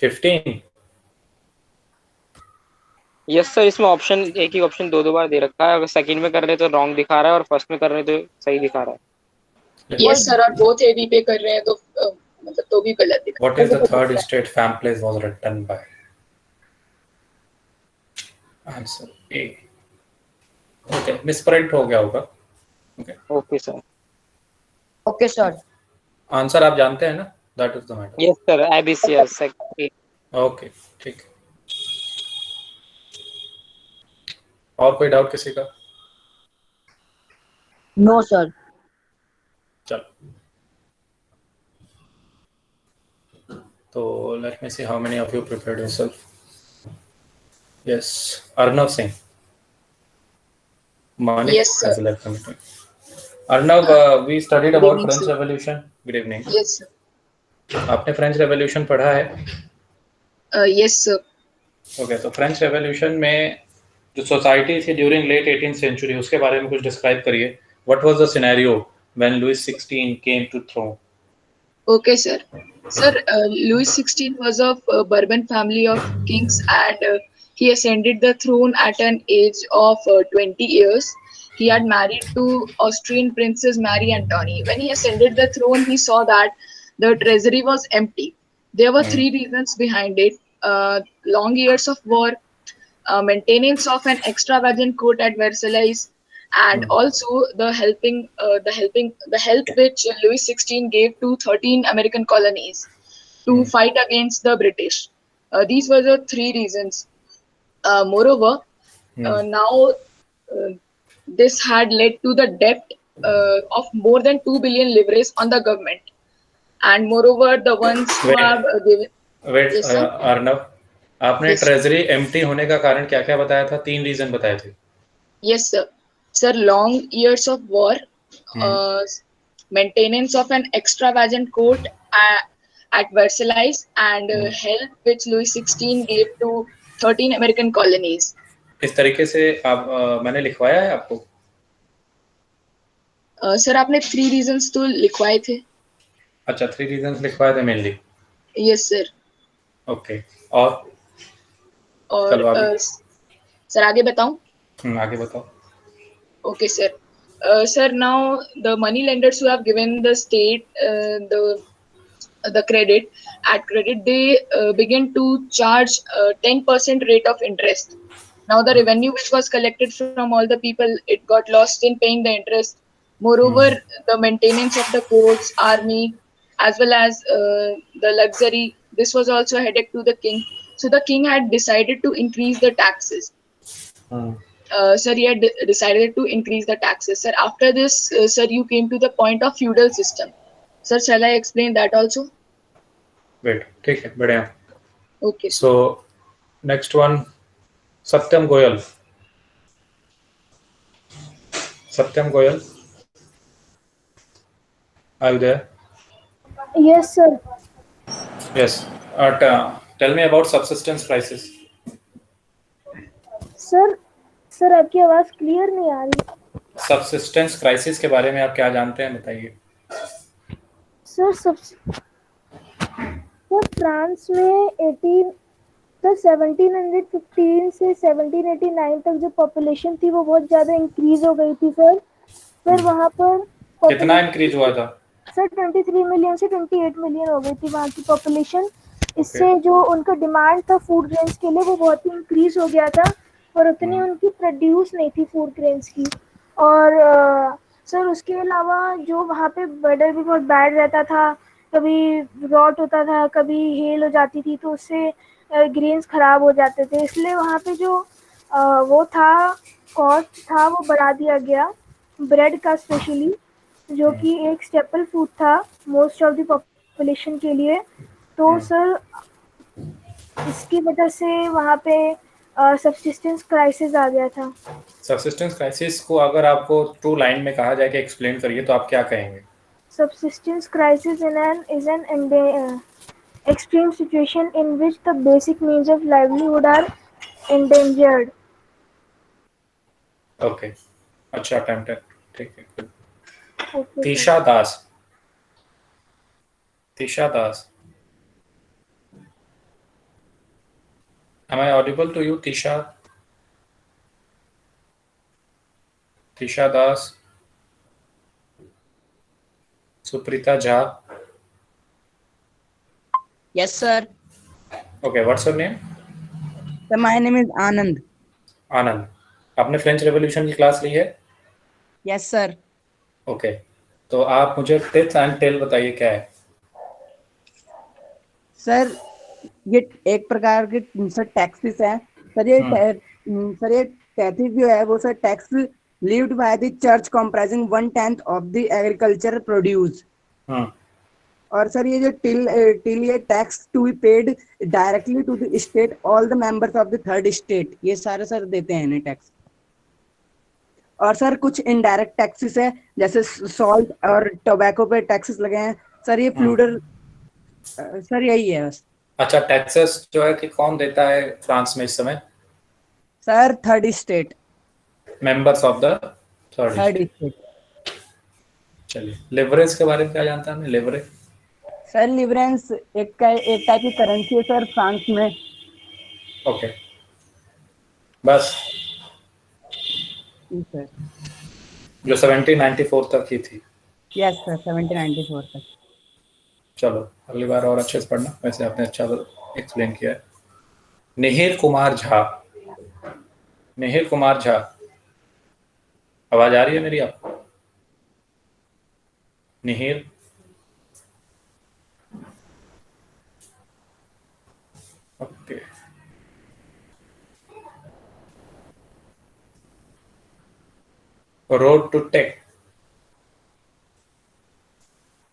15। Yes sir, इसमें option एक ही option दो बार दे रखा है। अगर सेकंड में कर रहे तो रॉन्ग दिखा रहा है और फर्स्ट में कर रहे तो सही दिखा रहा है। यस सर, और बोथ एबी पे कर रहे हैं तो मतलब तो भी गलत दिखा What is the third state fan place was written by? Answer A. Okay, misprint हो गया होगा। Okay sir. Okay sir. Answer आप जानते हैं ना? That is the matter. Yes sir, ABCs. Okay, ठीक। और कोई डाउट किसी का? No sir. चलो, तो let me see how many of you prepared yourself. Yes, Arnav Singh. Manik Yes, sir. has left the meeting. Arnav, we studied good about evening, French sir. Revolution. Good evening. Yes sir. आपने French revolution पढ़ा है? Yes sir. Okay, तो French revolution में जो society थी during late 18th century, उसके बारे में कुछ डिस्क्राइब करिए। What was the scenario when Louis 16 came to throne? Okay sir. Sir, Louis XVI was of Bourbon family of kings, and he ascended the throne at an age of 20 years. He had married to Austrian Princess Marie Antoinette. When he ascended the throne, he saw that the treasury was empty. There were three reasons behind it: long years of war, maintenance of an extravagant court at Versailles, and also the help which Louis XVI gave to 13 American colonies to fight against the British. These were the three reasons. Moreover, now this had led to the debt of more than 2 billion livres on the government, and moreover, the ones who have given. Wait Yes, sir. Arnav, आपने Yes. Treasury empty होने का कारण क्या क्या बताया था? 3 reason बताए थे। Yes, sir. Sir, long years of war, maintenance of an extravagant court at Versailles, and help which Louis XVI gave to 13 American colonies. इस तरीके से आप मैंने लिखवाया है आपको? सर, आपने 3 reasons तो लिखवाए थे। अच्छा, 3 रीजंस लिखवाए थे मेनली। Yes sir. ओके, और चलो आगे। सर आगे बताऊं? आगे बताओ। Okay, sir. Sir, now the money lenders who have given the state the credit at credit, they begin to charge 10% rate of interest. Now the revenue which was collected from all the people, it got lost in paying the interest. Moreover, the maintenance of the courts, army, as well as the luxury, this was also a headache to the king. So the king had decided to increase the taxes. Sir, he had decided to increase the taxes. Sir, after this, sir, you came to the point of feudal system. Sir, shall I explain that also? Wait, ठीक है, बढ़िया। Okay. So next one, Satyam Goyal. Satyam Goyal, are you there? Yes, sir. Yes. Tell me about subsistence crisis. Sir आपकी आवाज clear नहीं आ रही। Subsistence crisis के बारे में आप क्या जानते हैं, बताइए। सर फ्रांस में 1715 से 1789 तक जो पॉपुलेशन थी वो बहुत ज्यादा इंक्रीज हो गई थी सर। फिर वहाँ पर कितना इंक्रीज हुआ था? सर 23 मिलियन से 28 मिलियन हो गई थी वहाँ की पॉपुलेशन। इससे जो उनका डिमांड था फूड ग्रेन्स के लिए वो बहुत ही इंक्रीज हो गया था, और उतनी उनकी प्रोड्यूस नहीं थी फूड ग्रेन्स की। और सर उसके अलावा जो वहाँ पे वेदर भी बहुत बैड रहता था, कभी रॉट होता था, कभी हेल हो जाती थी, तो उससे ग्रेन्स खराब हो जाते थे। इसलिए वहाँ पे जो वो था कॉस्ट था वो बढ़ा दिया गया ब्रेड का स्पेशली, जो कि एक स्टेपल फूड था मोस्ट ऑफ द पॉपुलेशन के लिए। तो सर इसकी वजह से वहाँ पे सब्सिस्टेंस क्राइसिस आ गया था। सबसिस्टेंस क्राइसिस को अगर आपको 2 लाइन में कहा जाए कि एक्सप्लेन करिए तो आप क्या कहेंगे? Subsistence crisis is an extreme situation in which the basic means of livelihood are endangered. Okay, अच्छा अटेम्प्ट है, ठीक है। Okay, Tisha Das. Am I audible to you, Tisha? Tisha Das, Suprita Jha. Yes, sir. Okay, what's your name? Sir, my name is Anand. आनंद. आपने French revolution की class ली है? Yes, sir. Okay, तो आप मुझे टिप्स एंड टेल बताइए क्या है. Sir ये एक प्रकार के सर टैक्सेस हैं सर. ये सर ये टैक्सेस जो है वो sir tax levied by the church comprising 1/10 of the agriculture produce. और सर ये जो टिल ये tax to be paid directly to the state all the members of the third state, ये सारे सर देते हैं इन्हें टैक्स. और सर कुछ इनडायरेक्ट टैक्सेस है जैसे सॉल्ट और टोबैको पे टैक्सेस लगे हैं सर. ये फ्लूडर सर यही है बस. अच्छा, टैक्सेस जो है कि कौन देता है फ्रांस में इस समय? Sir third state, members of the third state. चलिए, लिवरेज के बारे में क्या जानता है? लिवरेज सर लिवरेंस एक टाइप की करेंसी है सर फ्रांस में. ओके, बस सर जो 1794 तक ही थी. यस सर 1794 तक. चलो अगली बार और अच्छे से पढ़ना. वैसे आपने अच्छा एक्सप्लेन किया है. निहिर कुमार झा. निहिर कुमार झा, आवाज आ रही है मेरी आपको? Nihir, okay. Road to tech.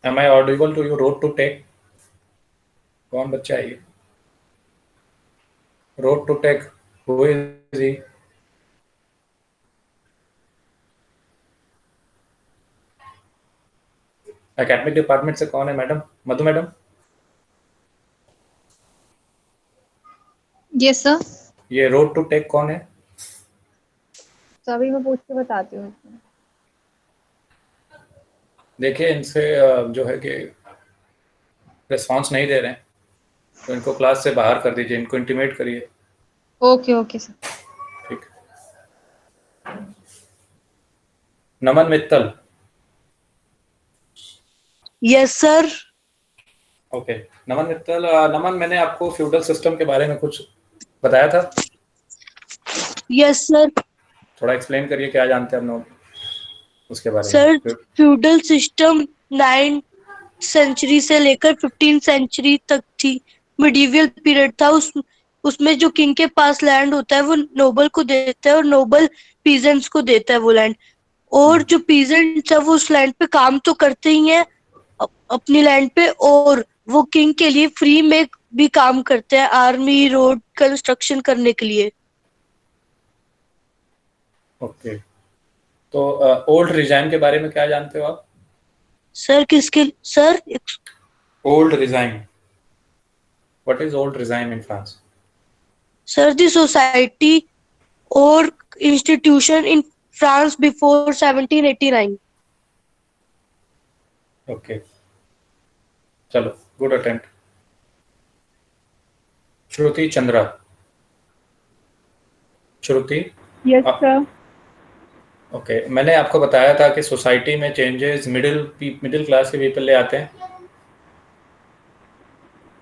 Am I audible to you? Road to tech, कौन बच्चा है ये? Road to tech, who is he? Academic department से कौन है madam? Madhu madam. Yes sir. ये रोड टू टेक कौन है? अभी मैं पूछ के बताती हूँ. देखिए, इनसे जो है कि रिस्पांस नहीं दे रहे हैं, तो इनको क्लास से बाहर कर दीजिए. इनको इंटीमेट करिए. Okay okay sir. ठीक. Naman Mittal. Yes sir. Okay, Naman Mittal. Naman, मैंने आपको फ्यूडल सिस्टम के बारे में कुछ बताया था. Yes sir. थोड़ा एक्सप्लेन करिए, क्या जानते हैं हम लोग उसके बारे सर में. फ्यूडल सिस्टम 9th सेंचुरी से लेकर 15th सेंचुरी तक थी. मिडिवल पीरियड था. उसमें जो किंग के पास लैंड होता है वो नोबल को देता है और नोबल पीजेंट्स को देता है वो लैंड. और जो पीजेंट्स है वो उस लैंड पे काम तो करते ही हैं अपनी लैंड पे, और वो किंग के लिए फ्री में भी काम करते हैं आर्मी रोड कंस्ट्रक्शन करने के लिए. ओके, तो ओल्ड रिजाइन के बारे में क्या जानते हो आप? सर किसके sir? Old regime, what is old regime in France? Sir the society और institution in France before 1789. Okay, चलो, good attempt. Shruti Chandra. Shruti. Yes sir. Okay, मैंने आपको बताया था कि सोसाइटी में चेंजेस मिडिल क्लास के पीपल ले आते हैं.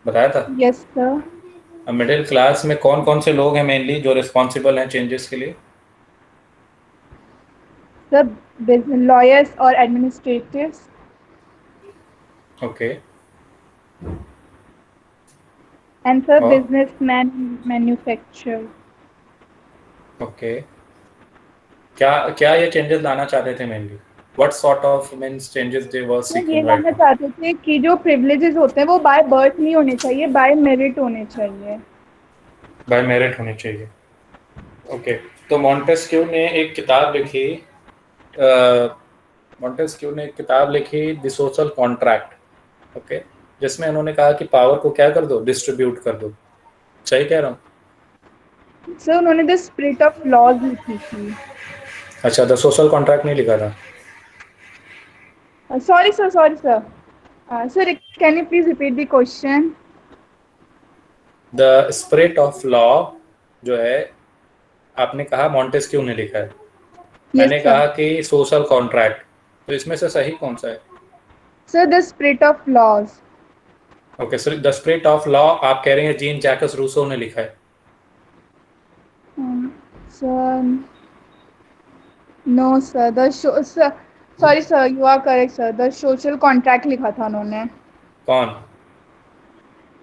बताया था. Yes sir. अब मिडिल क्लास में कौन कौन से लोग हैं मेनली जो रिस्पॉन्सिबल हैं चेंजेस के लिए? सर लॉयर्स और एडमिनिस्ट्रेटिव्स. ओके. एंड सर और? Businessman, manufacturer. ओके, क्या ये चेंजेस लाना चाहते थे mainly? What sort of means changes they were ये सीकिंग लाना राइट? चाहते थे कि जो प्रिविलेजेस होते हैं वो बाय बर्थ नहीं होने चाहिए, बाय मेरिट होने चाहिए. बाय मेरिट होनी चाहिए. ओके, तो मॉन्टेस्क्यू ने एक किताब लिखी. The social contract. ओके, जिसमें उन्होंने कहा कि पावर को क्या कर दो, डिस्ट्रीब्यूट कर दो. सही कह रहा हूँ? सर उन्होंने द स्पिरिट ऑफ लॉज लिखी थी. अच्छा, द सोशल कॉन्ट्रैक्ट नहीं लिखा था. Sorry sir. Sir, can you please repeat the question? The spirit of law जो है आपने कहा मॉन्टेस्क्यू ने लिखा है, Yes, मैंने sir. कहा कि सोशल कॉन्ट्रैक्ट, तो इसमें से सही कौन सा है? Sir, the spirit of laws. Okay, so the spirit of law आप कह रहे हैं जीन जैकस रूसो ने लिखा है? Sir, no, sir. Sorry, sir. You are correct, sir. The social contract लिखा था उन्होंने. कौन?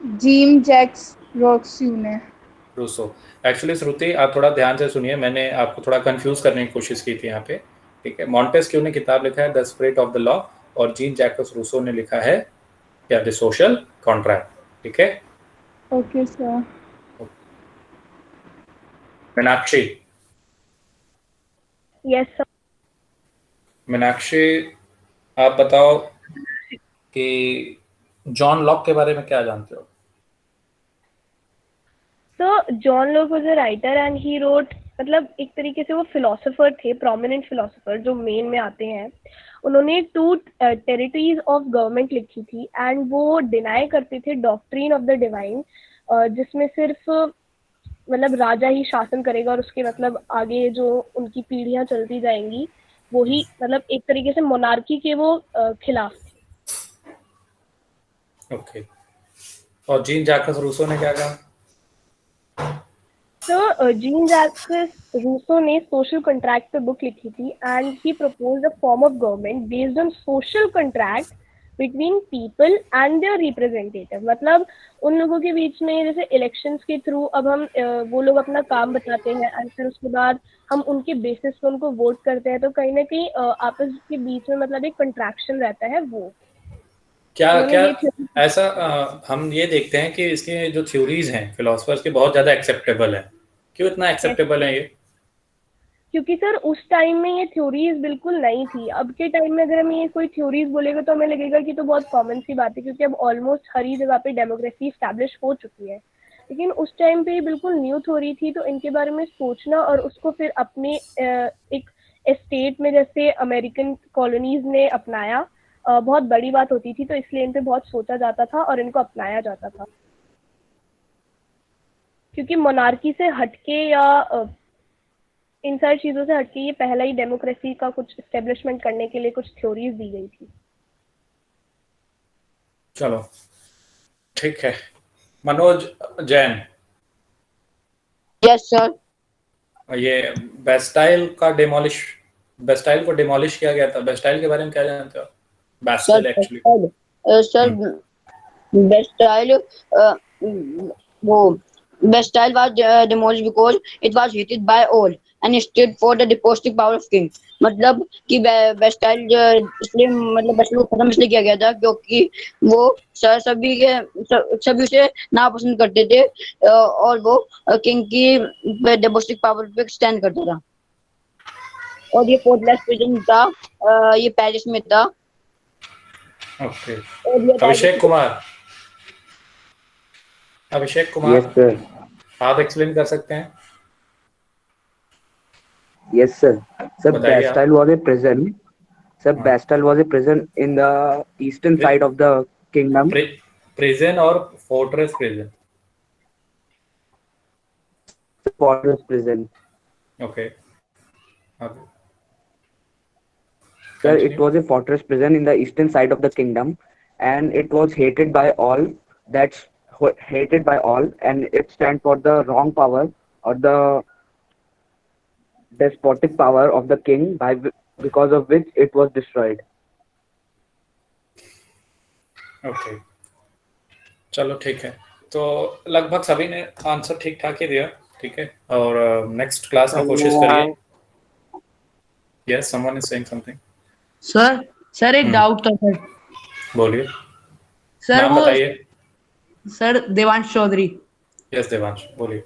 जीन जैक्स रोक्स्यू ने. रूसो। एक्चुअली श्रुति आप थोड़ा ध्यान से सुनिए, मैंने आपको थोड़ा कंफ्यूज करने की कोशिश की थी यहाँ पे, ठीक है। मॉन्टेस्क्यू ने किताब लिखा है the spirit of the law, और जीन जैकस रूसो ने लिखा है क्या, द सोशल कॉन्ट्रैक्ट, ठीक है। Okay, sir. Meenakshi, yes sir. Meenakshi आप बताओ कि जॉन लॉक के बारे में क्या जानते हो? सो John Locke was a writer and he wrote, मतलब एक तरीके से वो फिलोसोफर थे, प्रोमिनेंट फिलोसोफर जो मेन में आते हैं। उन्होंने 2 टेरिटरीज ऑफ गवर्नमेंट लिखी थी एंड वो डिनाई करते थे डॉक्ट्रिन ऑफ द डिवाइन, जिसमें सिर्फ मतलब राजा ही शासन करेगा और उसके मतलब आगे जो उनकी पीढ़ियां चलती जाएंगी वो ही, मतलब एक तरीके से मोनार्की के वो खिलाफ थे। ओके, और जीन जैकस रूसो ने क्या कहा? तो जीन जैकस रूसो ने सोशल कॉन्ट्रैक्ट पे बुक लिखी थी and he proposed a form of government based on social contract between people and their representative. मतलब उन लोगों के बीच में जैसे इलेक्शंस के थ्रू अब हम वो लोग अपना काम बताते हैं एंड फिर उसके बाद हम उनके बेसिस पे उनको वोट करते हैं, तो कहीं ना कहीं आपस के बीच में मतलब एक कंट्रैक्शन रहता है वो। क्या उन्होंने क्या ये theory- ऐसा हम ये देखते हैं कि इसके जो थ्योरीज हैं फिलोसफर्स के बहुत ज़्यादा एक्सेप्टेबल है, क्यों इतना एक्सेप्टेबल है ये? क्योंकि सर उस टाइम में ये थ्योरीज बिल्कुल नहीं थी। अब के टाइम में अगर हम ये कोई थ्योरीज बोलेगा तो हमें लगेगा कि तो बहुत कॉमन सी बात है, क्योंकि अब ऑलमोस्ट हर ही जगह पे डेमोक्रेसी स्टैब्लिश हो चुकी है। लेकिन उस टाइम पे ये बिल्कुल न्यू थ्योरी थी, तो इनके बारे में सोचना और उसको फिर अपने एक स्टेट में जैसे अमेरिकन कॉलोनीज ने अपनाया बहुत बड़ी बात होती थी, तो इसलिए इन पे बहुत सोचा जाता था और इनको अपनाया जाता था। क्योंकि मोनार्की से हटके या इन सारी चीजों से हटके ये पहला ही डेमोक्रेसी का कुछ एस्टेब्लिशमेंट करने के लिए कुछ थ्योरीज दी गई थी। चलो ठीक है। Manoj Jain, yes sir. ये बेस्टाइल को डिमोलिश किया गया था, बेस्टाइल के बारे में क्या जानते हो? Sir Bastille actually. Sir Bastille वो Bastille was demolished because it was hated by all and stood for the despotic power of king। मतलब कि बेस्टाइल इसलिए मतलब बेस्टाइल को खत्म इसलिए किया गया था क्योंकि वो सभी उसे नापसंद करते थे और वो किंग की डेस्पोटिक पावर पे स्टैंड करता था। और ये फोर्टलेस प्रिजन था, ये पेरिस में था। ओके, और ये अभिषेक कुमार, Yes, sir. आप एक्सप्लेन कर सकते हैं? Yes, sir. Sir, बताइए आप। Bastille was a prison. Sir, हाँ। Bastille was a prison in the eastern side of the kingdom. Prison और fortress prison. Fortress prison. Okay, Sir, it was a fortress prison in the eastern side of the kingdom, and it was hated by all. That's hated by all, and it stands for the wrong power or the despotic power of the king, because of which it was destroyed. Okay, चलो ठीक है। तो लगभग सभी ने answer ठीक ठाक ही दिया, ठीक है। और नेक्स्ट क्लास में कोशिश करिए। Yes, someone is saying something. Sir एक डाउट था सर। बोलिए। सर नाम वो बताइए। सर देवांश चौधरी। यस देवांश, बोलिए।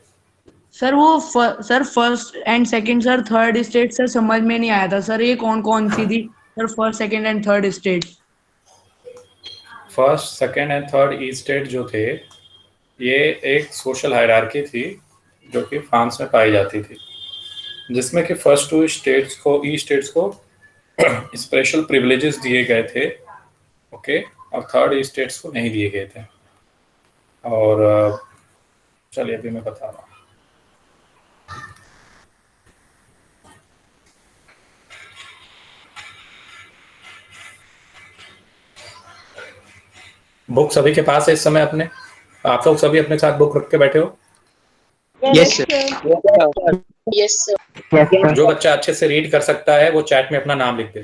सर वो sir first and second sir third state sir समझ में नहीं आया था सर, ये कौन कौन सी थी sir first second and third state? First second and third E state जो थे, ये एक सोशल हायरार्की थी जो कि फ्रांस में पाई जाती थी, जिसमें कि फर्स्ट 2 स्टेट्स को स्पेशल प्रिविलेजेस दिए गए थे, ओके, और थर्ड स्टेट्स को नहीं दिए गए थे। और चलिए अभी मैं बता रहा हूँ। बुक सभी के पास है इस समय अपने? आप लोग सभी अपने साथ बुक रख के बैठे हो? Yes Yes, sir. जो बच्चा अच्छे से रीड कर सकता है वो चैट में अपना नाम लिख दे।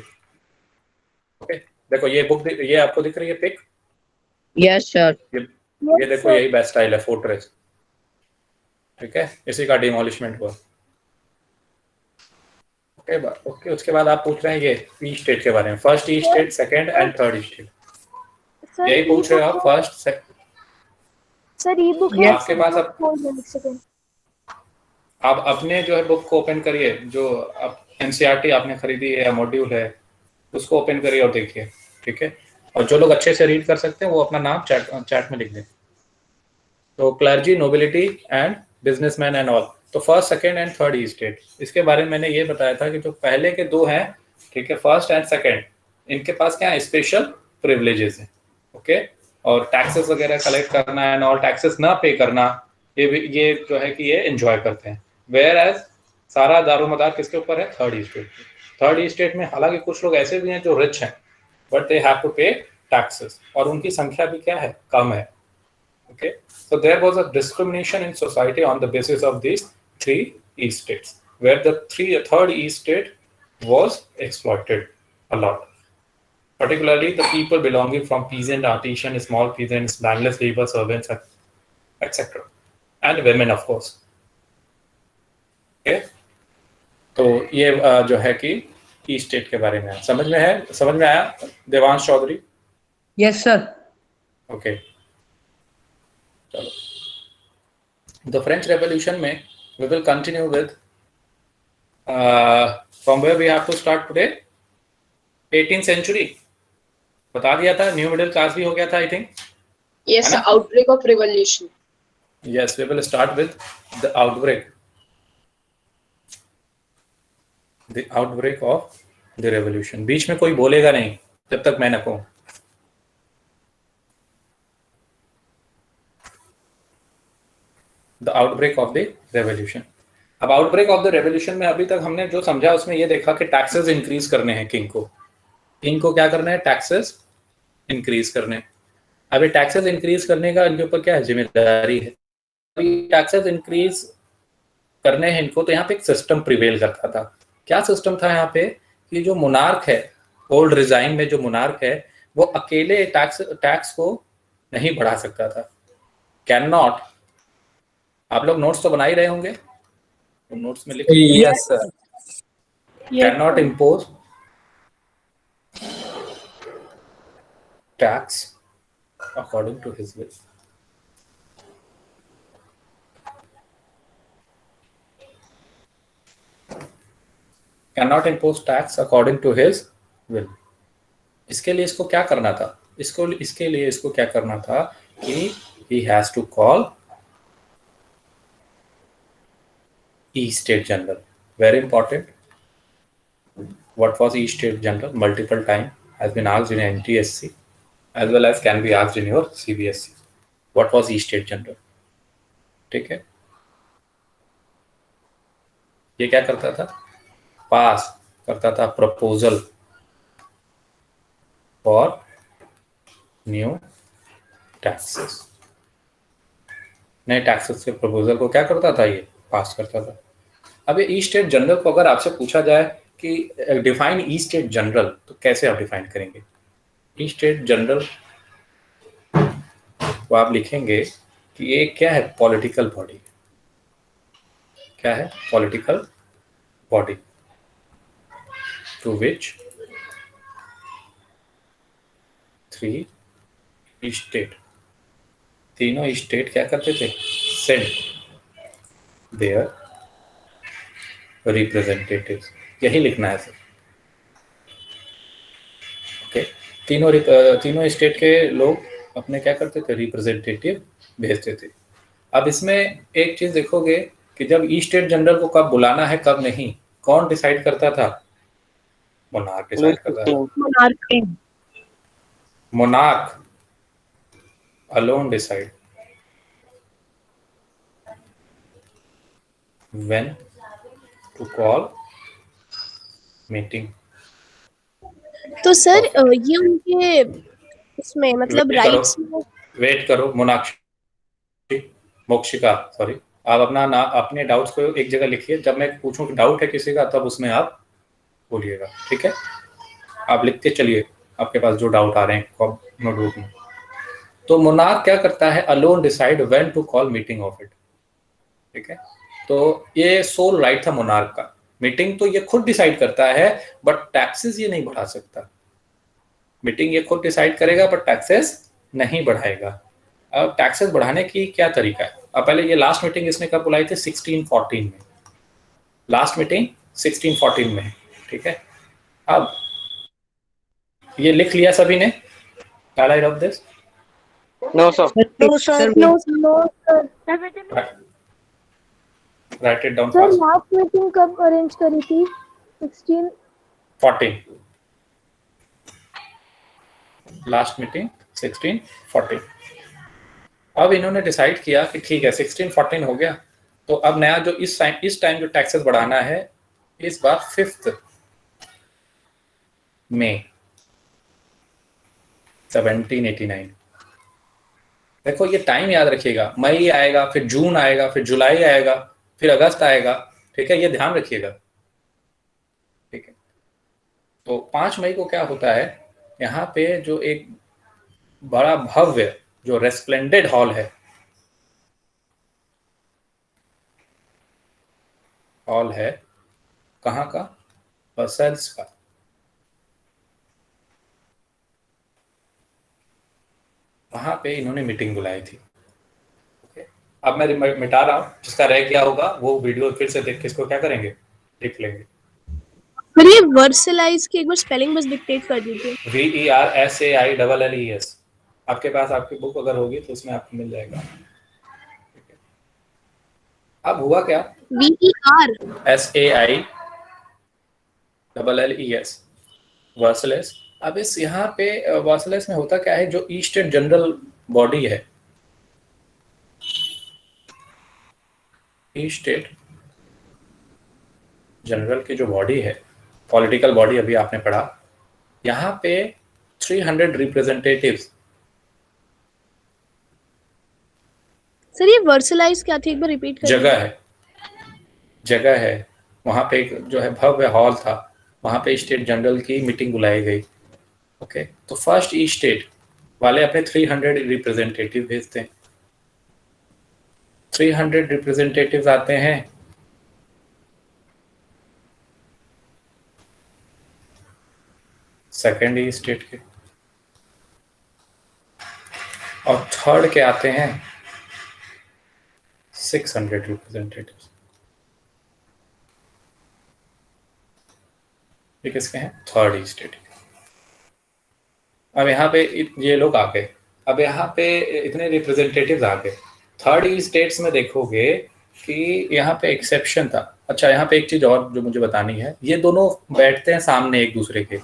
ओके, देखो ये बुक, ये आपको दिख रही है पिक? Yes, sir. ये देखो यही बेस्ट स्टाइल है, फोर्ट्रेस। ठीक है, इसी का डिमोलिशमेंट हुआ। ओके, उसके बाद आप पूछ रहे हैं ये ई स्टेट के बारे में, first E state, second and third E state, यही पूछ रहे हो आप? फर्स्ट सर ई बुक है आपके पास? आप अपने जो है बुक को ओपन करिए, जो आप एनसीईआरटी आपने खरीदी है या मॉड्यूल है उसको ओपन करिए और देखिए। ठीक है, और जो लोग अच्छे से रीड कर सकते हैं वो अपना नाम चैट में लिख दें। तो clergy, nobility and businessman and all, तो first, second and third estate, इसके बारे में मैंने ये बताया था कि जो पहले के दो हैं, ठीक है, फर्स्ट एंड सेकंड, इनके पास क्या है, स्पेशल प्रिविलेजेस हैं। ओके, और टैक्सेस वगैरह कलेक्ट करना एंड ऑल, टैक्सेस ना पे करना, ये जो है कि ये एंजॉय करते हैं। वेयर एज सारा दारोमदार किसके ऊपर है? थर्ड ई स्टेट। थर्ड ई स्टेट में हालांकि कुछ लोग ऐसे भी हैं जो रिच हैं बट दे हैव टू पे टैक्सेस, और उनकी संख्या भी क्या है, कम है। Okay, so there was a discrimination in society on the basis of these three E states, where the third E state was exploited a lot, particularly the people belonging from peasant, artisan, small peasants, landless labor servants, etc., and women, of course. Okay, तो ये जो है कि ई state के बारे में समझ में है, समझ में आया Devansh Chaudhary? Yes sir. Okay, चलो, द फ्रेंच रेवोल्यूशन में we will continue with from where we have to start today, 18th century बता दिया था, न्यू मिडिल क्लास भी हो गया था I think. Yes, the outbreak of revolution. Yes, we will start with the outbreak of the revolution। बीच में कोई बोलेगा नहीं जब तक मैं न कहूं। The outbreak of the revolution. अब आउटब्रेक ऑफ द रेवोल्यूशन में अभी तक हमने जो समझा उसमें ये देखा कि टैक्सेस इंक्रीज करने हैं किंग को क्या करना है? टैक्सेस इंक्रीज करने। अभी टैक्सेस इंक्रीज करने का इनके ऊपर क्या है, जिम्मेदारी है। अभी टैक्सेस इंक्रीज करने हैं इनको, तो यहाँ पे एक सिस्टम प्रिवेल करता था। क्या सिस्टम था यहाँ पे कि जो मोनार्क है, ओल्ड रिजाइन में जो मोनार्क है वो अकेले टैक्स को नहीं बढ़ा सकता था, कैन नॉट। आप लोग नोट्स तो बना ही रहे होंगे, तो नोट्स में लिखिए। Yes sir. Can not impose tax according to his will. Can not impose tax according to his will. इसके लिए इसको क्या करना था? इसके लिए इसको क्या करना था कि he has to call E State General. Very important. What was E State General? Multiple time has been asked in NTSC as well as can be asked in your CBSE. What was E State General? ठीक है, ये क्या करता था? पास करता था proposal for new taxes. नए taxes के प्रपोजल को क्या करता था? ये पास करता था। अब ये ई स्टेट जनरल को अगर आपसे पूछा जाए कि डिफाइन ई स्टेट जनरल, तो कैसे आप डिफाइन करेंगे? ई स्टेट जनरल को आप लिखेंगे कि ये क्या है? Political body. क्या है? Political body to which 3 state, तीनों स्टेट क्या करते थे? Sent their representatives. यही लिखना है सर। ओके, तीनों स्टेट के लोग अपने क्या करते थे? रिप्रेजेंटेटिव भेजते थे। अब इसमें एक चीज देखोगे कि जब ई स्टेट जनरल को कब बुलाना है कब नहीं, कौन डिसाइड करता था? मोनार्क डिसाइड करता था। Monarch alone decide when to call meeting। तो सर ये उनके इसमें मतलब वेट करो, राइट्स में। वेट करो मोनाक्षी, मोक्षिका सॉरी। आप अपने डाउट्स को एक जगह लिखिए, जब मैं पूछूं कि डाउट है किसी का तब उसमें आप बोलिएगा, ठीक है? आप लिखते चलिए आपके पास जो डाउट आ रहे हैं नोटबुक में। तो मोनार्क क्या करता है? Alone decide when to call meeting of it, ठीक है? तो ये सोल राइट था मोनार्क का। मीटिंग तो ये खुद डिसाइड करता है, बट टैक्सेस ये नहीं बढ़ा सकता। मीटिंग ये खुद डिसाइड करेगा बट टैक्सेस नहीं बढ़ाएगा। अब टैक्सेस बढ़ाने की क्या तरीका है? अब पहले ये लास्ट मीटिंग इसने कब बुलाई थी? 1614 में। लास्ट मीटिंग 1614 में है, ठीक है? अब ये लिख लिया सभी ने? Shall I rub this? No sir. No sir. No sir. Write it down sir fast. Last meeting कब अरेंज करी थी? 16 14. Last meeting 1614। अब इन्होंने डिसाइड किया कि ठीक है 1614 हो गया, तो अब नया जो इस टाइम जो टैक्सेस बढ़ाना है, इस बार 5 मई 1789। देखो ये टाइम याद रखिएगा, मई आएगा, फिर जून आएगा, फिर जुलाई आएगा, फिर अगस्त आएगा, ठीक है? ये ध्यान रखिएगा, ठीक है? तो 5 मई को क्या होता है, यहाँ पे जो एक बड़ा भव्य जो रेस्प्लेंडेड हॉल है, कहाँ का? वर्सेल्स का। वहां पे इन्होंने मीटिंग बुलाई थी। ओके, अब मैं मिटा रहा हूँ, जिसका रह गया होगा वो वीडियो फिर से देख के इसको क्या करेंगे, लिख लेंगे। सर ये वर्सलाइज की एक बार स्पेलिंग बस डिक्टेट कर दीजिए। VERSAILLES। आपके पास आपकी बुक अगर होगी तो उसमें आपको मिल जाएगा। अब हुआ क्या? VER SAILLES, वर्सलेस। अब इस यहाँ पे वर्सलेस में होता क्या है, जो ईस्ट एंड जनरल बॉडी है, ईस्ट स्टेट जनरल की जो बॉडी है, पॉलिटिकल बॉडी, अभी आपने पढ़ा, यहाँ पे 300 रिप्रेजेंटेटिव्स। सर ये वर्सलाइज क्या थी, एक बार रिपीट कर जगह है वहाँ पे एक जो है भव्य हॉल था, वहाँ पे स्टेट जनरल की मीटिंग बुलाई गई। ओके, तो फर्स्ट ईस्ट स्टेट वाले अपने 300 रिप्रेजेंटेटिव भेजते हैं। 300 रिप्रेजेंटेटिव्स आते हैं, सेकेंड ईस्ट स्टेट के, और थर्ड के आते हैं 600 रिप्रेजेंटेटिव्स। ये किसके हैं? थर्ड ईस्ट स्टेट के। अब यहाँ पे ये लोग आ गए, अब यहाँ पे इतने रिप्रेजेंटेटिव्स आ गए। थर्ड ईस्ट स्टेट्स में देखोगे कि यहाँ पे एक्सेप्शन था। अच्छा, यहाँ पे एक चीज और जो मुझे बतानी है, ये दोनों बैठते हैं सामने एक दूसरे के,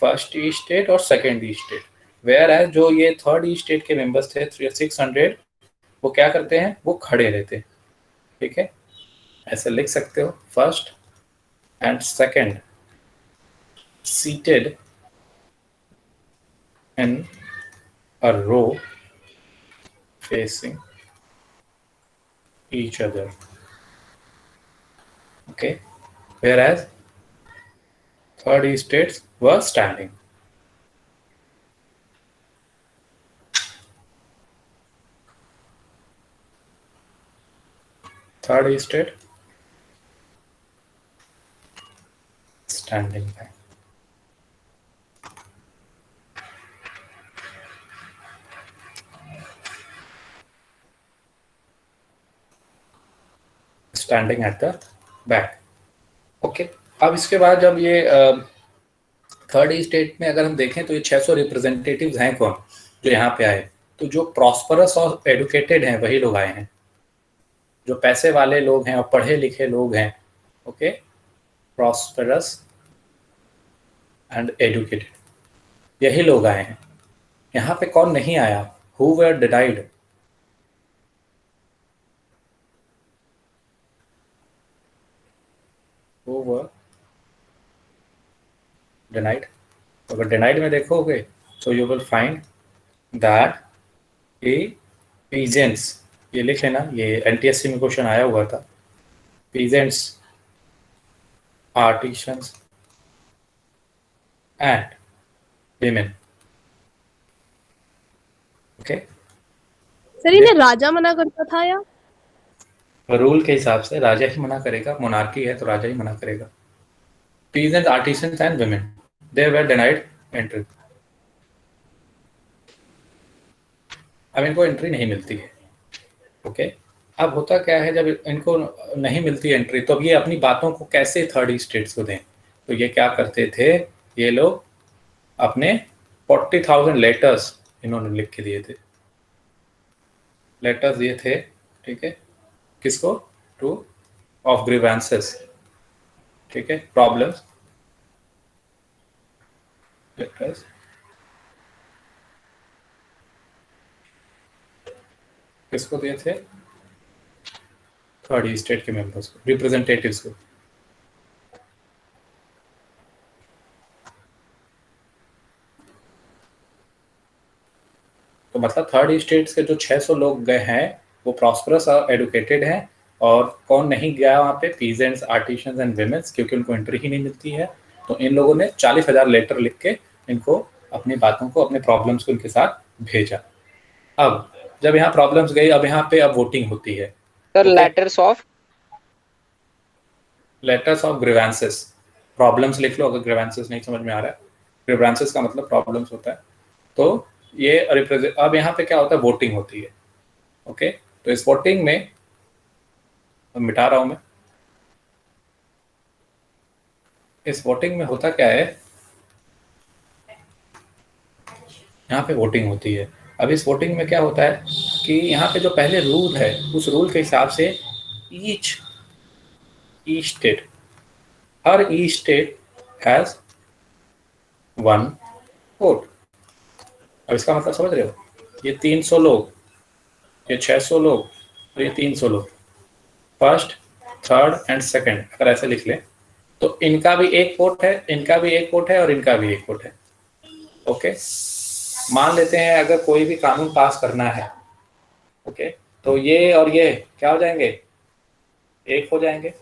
फर्स्ट ईस्ट स्टेट और second estate. Whereas जो ये थर्ड ईस्ट स्टेट के मेंबर्स थे 600, वो क्या करते हैं, वो खड़े रहते हैं, ठीक है? ऐसे लिख सकते हो, first and second seated in a row facing each other. Okay, whereas third east states were standing. Third east state standing by. Standing at the back. Okay, अब इसके बाद जब ये थर्ड ईस्ट स्टेट में अगर हम देखें तो ये 600 रिप्रेजेंटेटिव्स हैं कौन जो यहाँ पे आए? तो जो प्रॉस्परस और एडुकेटेड हैं वही लोग आए हैं, जो पैसे वाले लोग हैं और पढ़े लिखे लोग हैं। ओके, प्रॉस्परस एंड एडुकेटेड, यही लोग आए हैं। यहाँ पे कौन नहीं आया? Who were denied? वो were denied। अगर denied में देखोगे तो you will find that A peasants, ये लिख लेना, ये एनटीएससी में क्वेश्चन आया हुआ था, peasants, artisans and women. Okay, sir इन्हें राजा मना करता था या? रूल के हिसाब से राजा ही मना करेगा, मोनार्की है तो राजा ही मना करेगा। Peasants, artisans and women, they were denied entry. अब इनको एंट्री नहीं मिलती है। ओके, अब होता क्या है, जब इनको नहीं मिलती एंट्री तो अब ये अपनी बातों को कैसे थर्ड स्टेट्स को दें? तो ये क्या करते थे, ये लोग अपने 40,000 लेटर्स इन्होंने लिख के दिए थे, लेटर्स दिए थे, ठीक है, किसको? टू ऑफ ग्रीवेंसेस, ठीक है, प्रॉब्लम्स, लेटर्स, किसको दिए थे? थर्ड स्टेट के मेंबर्स को, रिप्रेजेंटेटिव्स को। तो मतलब थर्ड स्टेट्स के जो 600 लोग गए हैं वो प्रॉस्परस और एडुकेटेड हैं, और कौन नहीं गया वहाँ पे? पीजेंट्स, आर्टिशंस एंड विमेन्स, क्योंकि उनको एंट्री ही नहीं मिलती है। तो इन लोगों ने 40,000 लेटर लिख के इनको अपनी बातों को, अपने प्रॉब्लम्स को इनके साथ भेजा। अब जब यहाँ प्रॉब्लम्स गई, अब यहाँ पे अब वोटिंग होती है। Sir letters of grievances, problems लिख लो अगर ग्रीवेंसेस नहीं समझ में आ रहा है। ग्रीवेंसेस का मतलब प्रॉब्लम्स होता है। तो ये अब यहाँ पे क्या होता है? वोटिंग होती है। ओके, तो इस वोटिंग में मिटा रहा हूं मैं, इस वोटिंग में होता क्या है, यहाँ पे वोटिंग होती है। अब इस वोटिंग में क्या होता है कि यहाँ पे जो पहले रूल है उस रूल के हिसाब से each state, her each state has 1 vote. अब इसका मतलब समझ रहे हो? ये 300 लोग, ये 600 लोग और ये 300 लोग, फर्स्ट, थर्ड एंड सेकंड, अगर ऐसे लिख लें तो इनका भी एक वोट है, इनका भी एक वोट है और इनका भी एक वोट है। ओके, मान लेते हैं अगर कोई भी कानून पास करना है, ओके, तो ये और ये क्या हो जाएंगे? एक हो जाएंगे।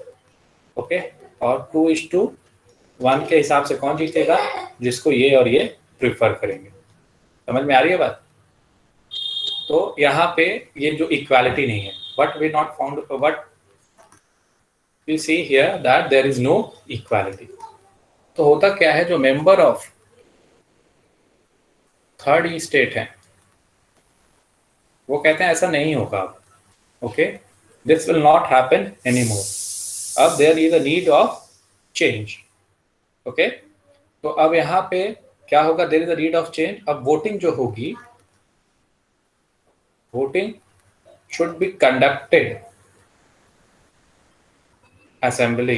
ओके, और 2:1 के हिसाब से कौन जीतेगा? जिसको ये और ये प्रिफर करेंगे। समझ में आ रही है बात? तो यहाँ पे ये जो इक्वालिटी नहीं है, but we not found, but we see here that there is no equality. तो होता क्या है, जो मेंबर ऑफ थर्ड स्टेट है वो कहते हैं ऐसा नहीं होगा अब। Okay, this will not happen any more, अब there is a need of change. Okay, तो अब यहाँ पे क्या होगा? There is a need of change. अब वोटिंग जो होगी, voting should be conducted assembly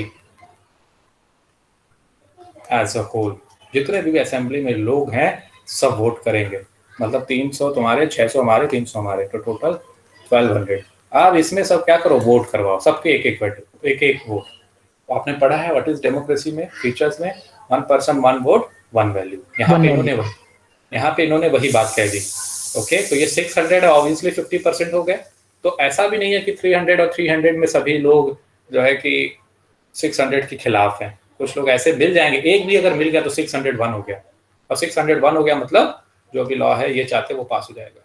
as a whole. जितने भी असेंबली में लोग हैं सब वोट करेंगे, मतलब 300 तुम्हारे, 600 हमारे, 300 हमारे, तो टोटल 1200। अब इसमें सब क्या करो? वोट करवाओ, सबके एक एक वोट। आपने पढ़ा है व्हाट इज डेमोक्रेसी में, फीचर्स में, 1 पर्सन 1 वोट 1 वैल्यू। यहाँ पे इन्होंने वही बात कह दी। ओके, तो ये 600 है, ऑब्वियसली 50% हो गए। तो ऐसा भी नहीं है कि 300 और 300 में सभी लोग जो है कि 600 के खिलाफ हैं। कुछ लोग ऐसे मिल जाएंगे, एक भी अगर मिल गया तो 601 हो गया, और 601 हो गया मतलब जो भी लॉ है ये चाहते वो पास हो जाएगा।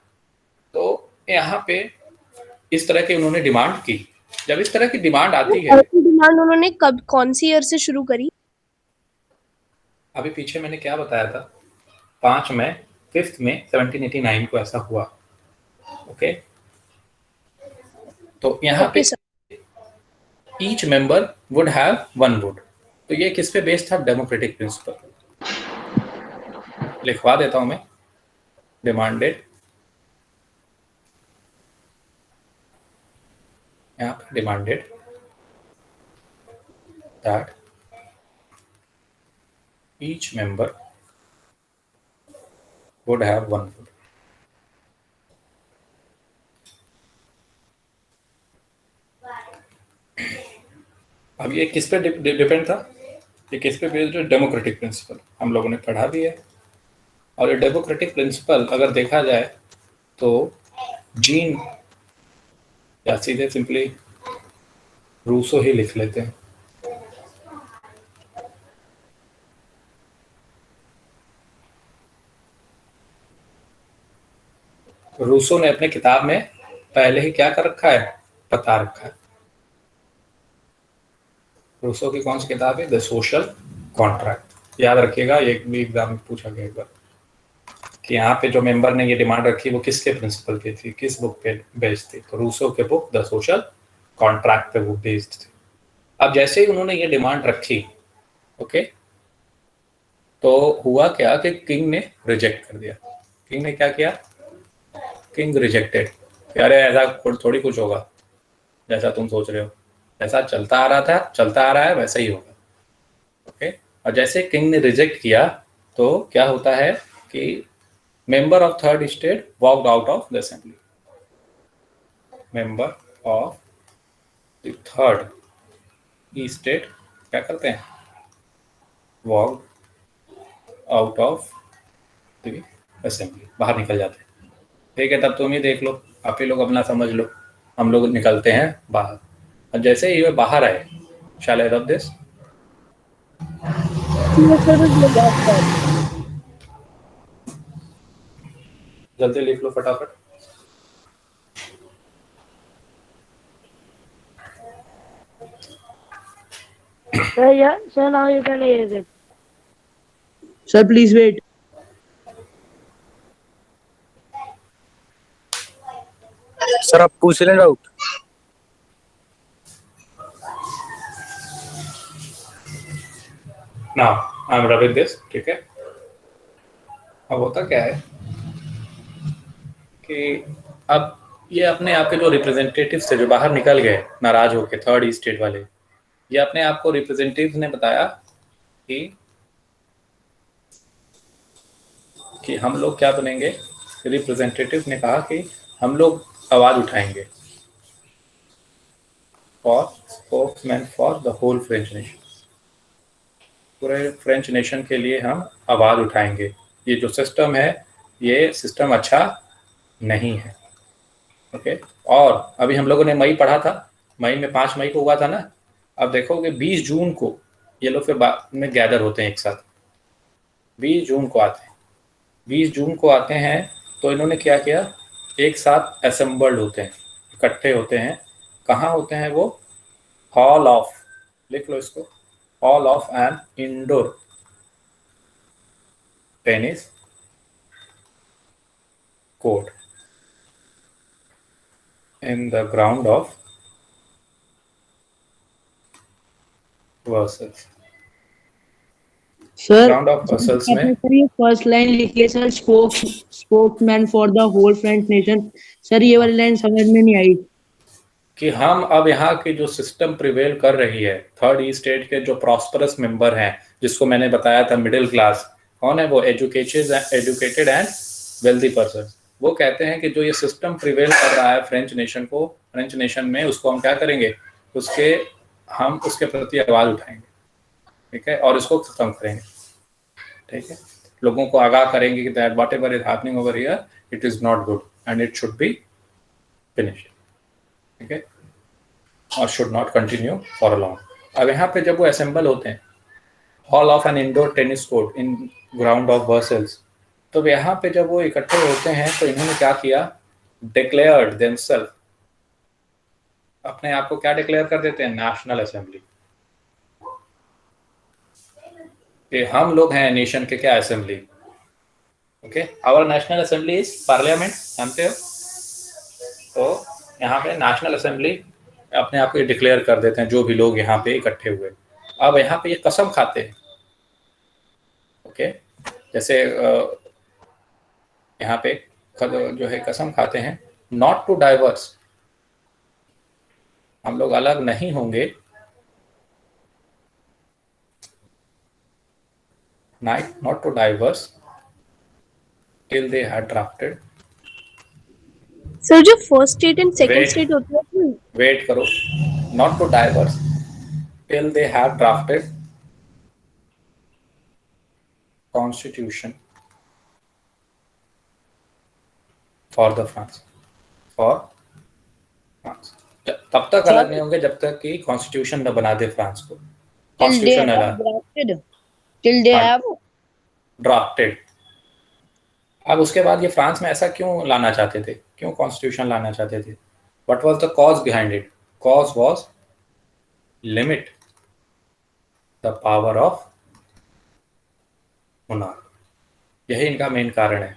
तो यहाँ पे इस तरह की उन्होंने डिमांड की। जब इस तरह की डिमांड आती है, डिमांड उन्होंने कब, कौन सी ईयर से शुरू करी? अभी पीछे मैंने क्या बताया था, 5 में 5 में 1789 को ऐसा हुआ। ओके, तो यहाँ पे each member would have 1 vote. तो ये किस पे बेस्ड था? Democratic principle. लिखवा देता हूं मैं, डिमांडेड, यहाँ पे demanded that each member would have 1 vote. अब ये किस पे डिपेंड था? ये किस पे बेस्ड है? Democratic principle. हम लोगों ने पढ़ा भी है, और ये डेमोक्रेटिक प्रिंसिपल अगर देखा जाए तो जीन या सीधे सिंपली रूसो ही लिख लेते हैं। रूसो ने अपने किताब में पहले ही क्या कर रखा है, बता रखा है। रूसो की कौन सी किताब है, द सोशल कॉन्ट्रैक्ट। याद रखिएगा, एक भी एग्जाम में पूछा गया एक बार कि यहाँ पे जो मेंबर ने ये डिमांड रखी वो किसके प्रिंसिपल पे थी, किस बुक पे बेस्ड थी, तो रूसो के बुक द सोशल कॉन्ट्रैक्ट पे वो बेस्ड थी। अब जैसे ही उन्होंने ये डिमांड रखी, ओके, तो हुआ क्या कि किंग ने रिजेक्ट कर दिया। किंग ने क्या किया, किंग रिजेक्टेड, अरे ऐसा थोड़ी कुछ होगा जैसा तुम सोच रहे हो, ऐसा चलता आ रहा था, चलता आ रहा है, वैसा ही होगा। ओके, और जैसे किंग ने रिजेक्ट किया तो क्या होता है कि member of third state walked out of the assembly. Member of the third state क्या करते हैं, walked out of the assembly, बाहर निकल जाते हैं। ठीक है, तब तुम ही देख लो, आप ही लोग अपना समझ लो, हम लोग निकलते हैं बाहर। और जैसे ही वे बाहर आए, शैल आई रब दिस, जल्दी लिख लो फटाफट। Sir, now you can erase it. Sir, please wait. Sir आप पूछ लें doubt. Now I am rubbing this, ठीक है। अब होता क्या है कि अब ये अपने आप के जो रिप्रेजेंटेटिव्स थे जो बाहर निकल गए नाराज होके, थर्ड स्टेट वाले, ये अपने आप को रिप्रेजेंटेटिव्स ने बताया कि हम लोग क्या बनेंगे। रिप्रेजेंटेटिव ने कहा कि हम लोग आवाज उठाएंगे for spokesman for the whole French nation, पूरे फ्रेंच नेशन के लिए हम आवाज उठाएंगे। ये जो सिस्टम है ये सिस्टम अच्छा नहीं है। ओके, और अभी हम लोगों ने मई पढ़ा था, मई में 5 मई को हुआ था ना। अब देखोगे 20 जून को ये लोग फिर में गैदर होते हैं एक साथ, 20 जून को आते हैं। 20 जून को आते हैं तो इन्होंने क्या किया, एक साथ असेंबल्ड होते हैं, इकट्ठे होते हैं। कहाँ होते हैं वो, हॉल ऑफ, लिख लो इसको, hall of an indoor tennis court in the ground of Versailles। Sir ground of Versailles में फर्स्ट लाइन लिखिए sir, spokesman for the whole French nation. Sir ये वाली लाइन समझ में नहीं आई कि हम अब यहाँ की जो सिस्टम प्रिवेल कर रही है, थर्ड स्टेट के जो प्रॉस्परस मेंबर हैं, जिसको मैंने बताया था मिडिल क्लास, कौन है वो, एजुकेटेड एंड वेल्दी पर्सन, वो कहते हैं कि जो ये सिस्टम प्रिवेल कर रहा है फ्रेंच नेशन को, फ्रेंच नेशन में, उसको हम क्या करेंगे, हम उसके प्रति आवाज उठाएंगे, ठीक है, और इसको खत्म करेंगे। ठीक है, लोगों को आगाह करेंगे कि that whatever is happening over here it is not good and it should be finished, ठीक है, और should not continue for a long. अब यहाँ पे जब वो असेंबल होते हैं, hall of an indoor tennis court in ground of Versailles, तो यहाँ पे जब वो इकट्ठे होते हैं तो इन्होंने क्या किया, डिक्लेयर्ड देमसेल्फ, अपने आप को क्या डिक्लेयर कर देते हैं, नेशनल असेंबली, कि हम लोग हैं नेशन के क्या, assembly. Okay, our national assembly is parliament, जानते हो। तो यहाँ पे नेशनल असेंबली अपने आप को डिक्लेयर कर देते हैं जो भी लोग यहाँ पे इकट्ठे हुए। अब यहाँ पे ये कसम खाते हैं, ओके, जैसे यहाँ पे जो है कसम खाते हैं, नॉट टू डाइवर्स, हम लोग अलग नहीं होंगे, not to diverse till they had drafted। Sir जो first state and second state होता है, वेट करो, not to diverse till they have drafted constitution for the France, for France. तब तक अलग नहीं होंगे जब तक कि कॉन्स्टिट्यूशन न बना दे फ्रांस को। Till they constitution have drafted. Till they हाँ। have. ड्राफ्टेड। अब उसके बाद ये फ्रांस में ऐसा क्यों लाना चाहते थे, क्यों कॉन्स्टिट्यूशन लाना चाहते थे? What was the cause behind it? Cause was limit the power of monarch. यही इनका मेन कारण है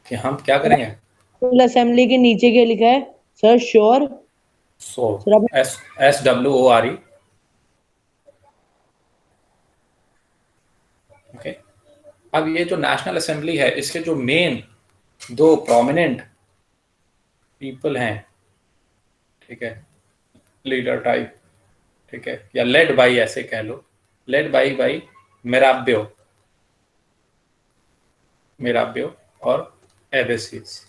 कि हम क्या करेंगे। असेंबली के नीचे क्या लिखा है सर? श्योर। सो SWORE। ओके। अब ये जो नेशनल असेंबली है, इसके जो मेन दो प्रोमिनेंट पीपल हैं, ठीक है, लीडर टाइप, ठीक है, या लेड बाई, ऐसे कह लो, लेड बाई मेराब्यो और एबेसियस,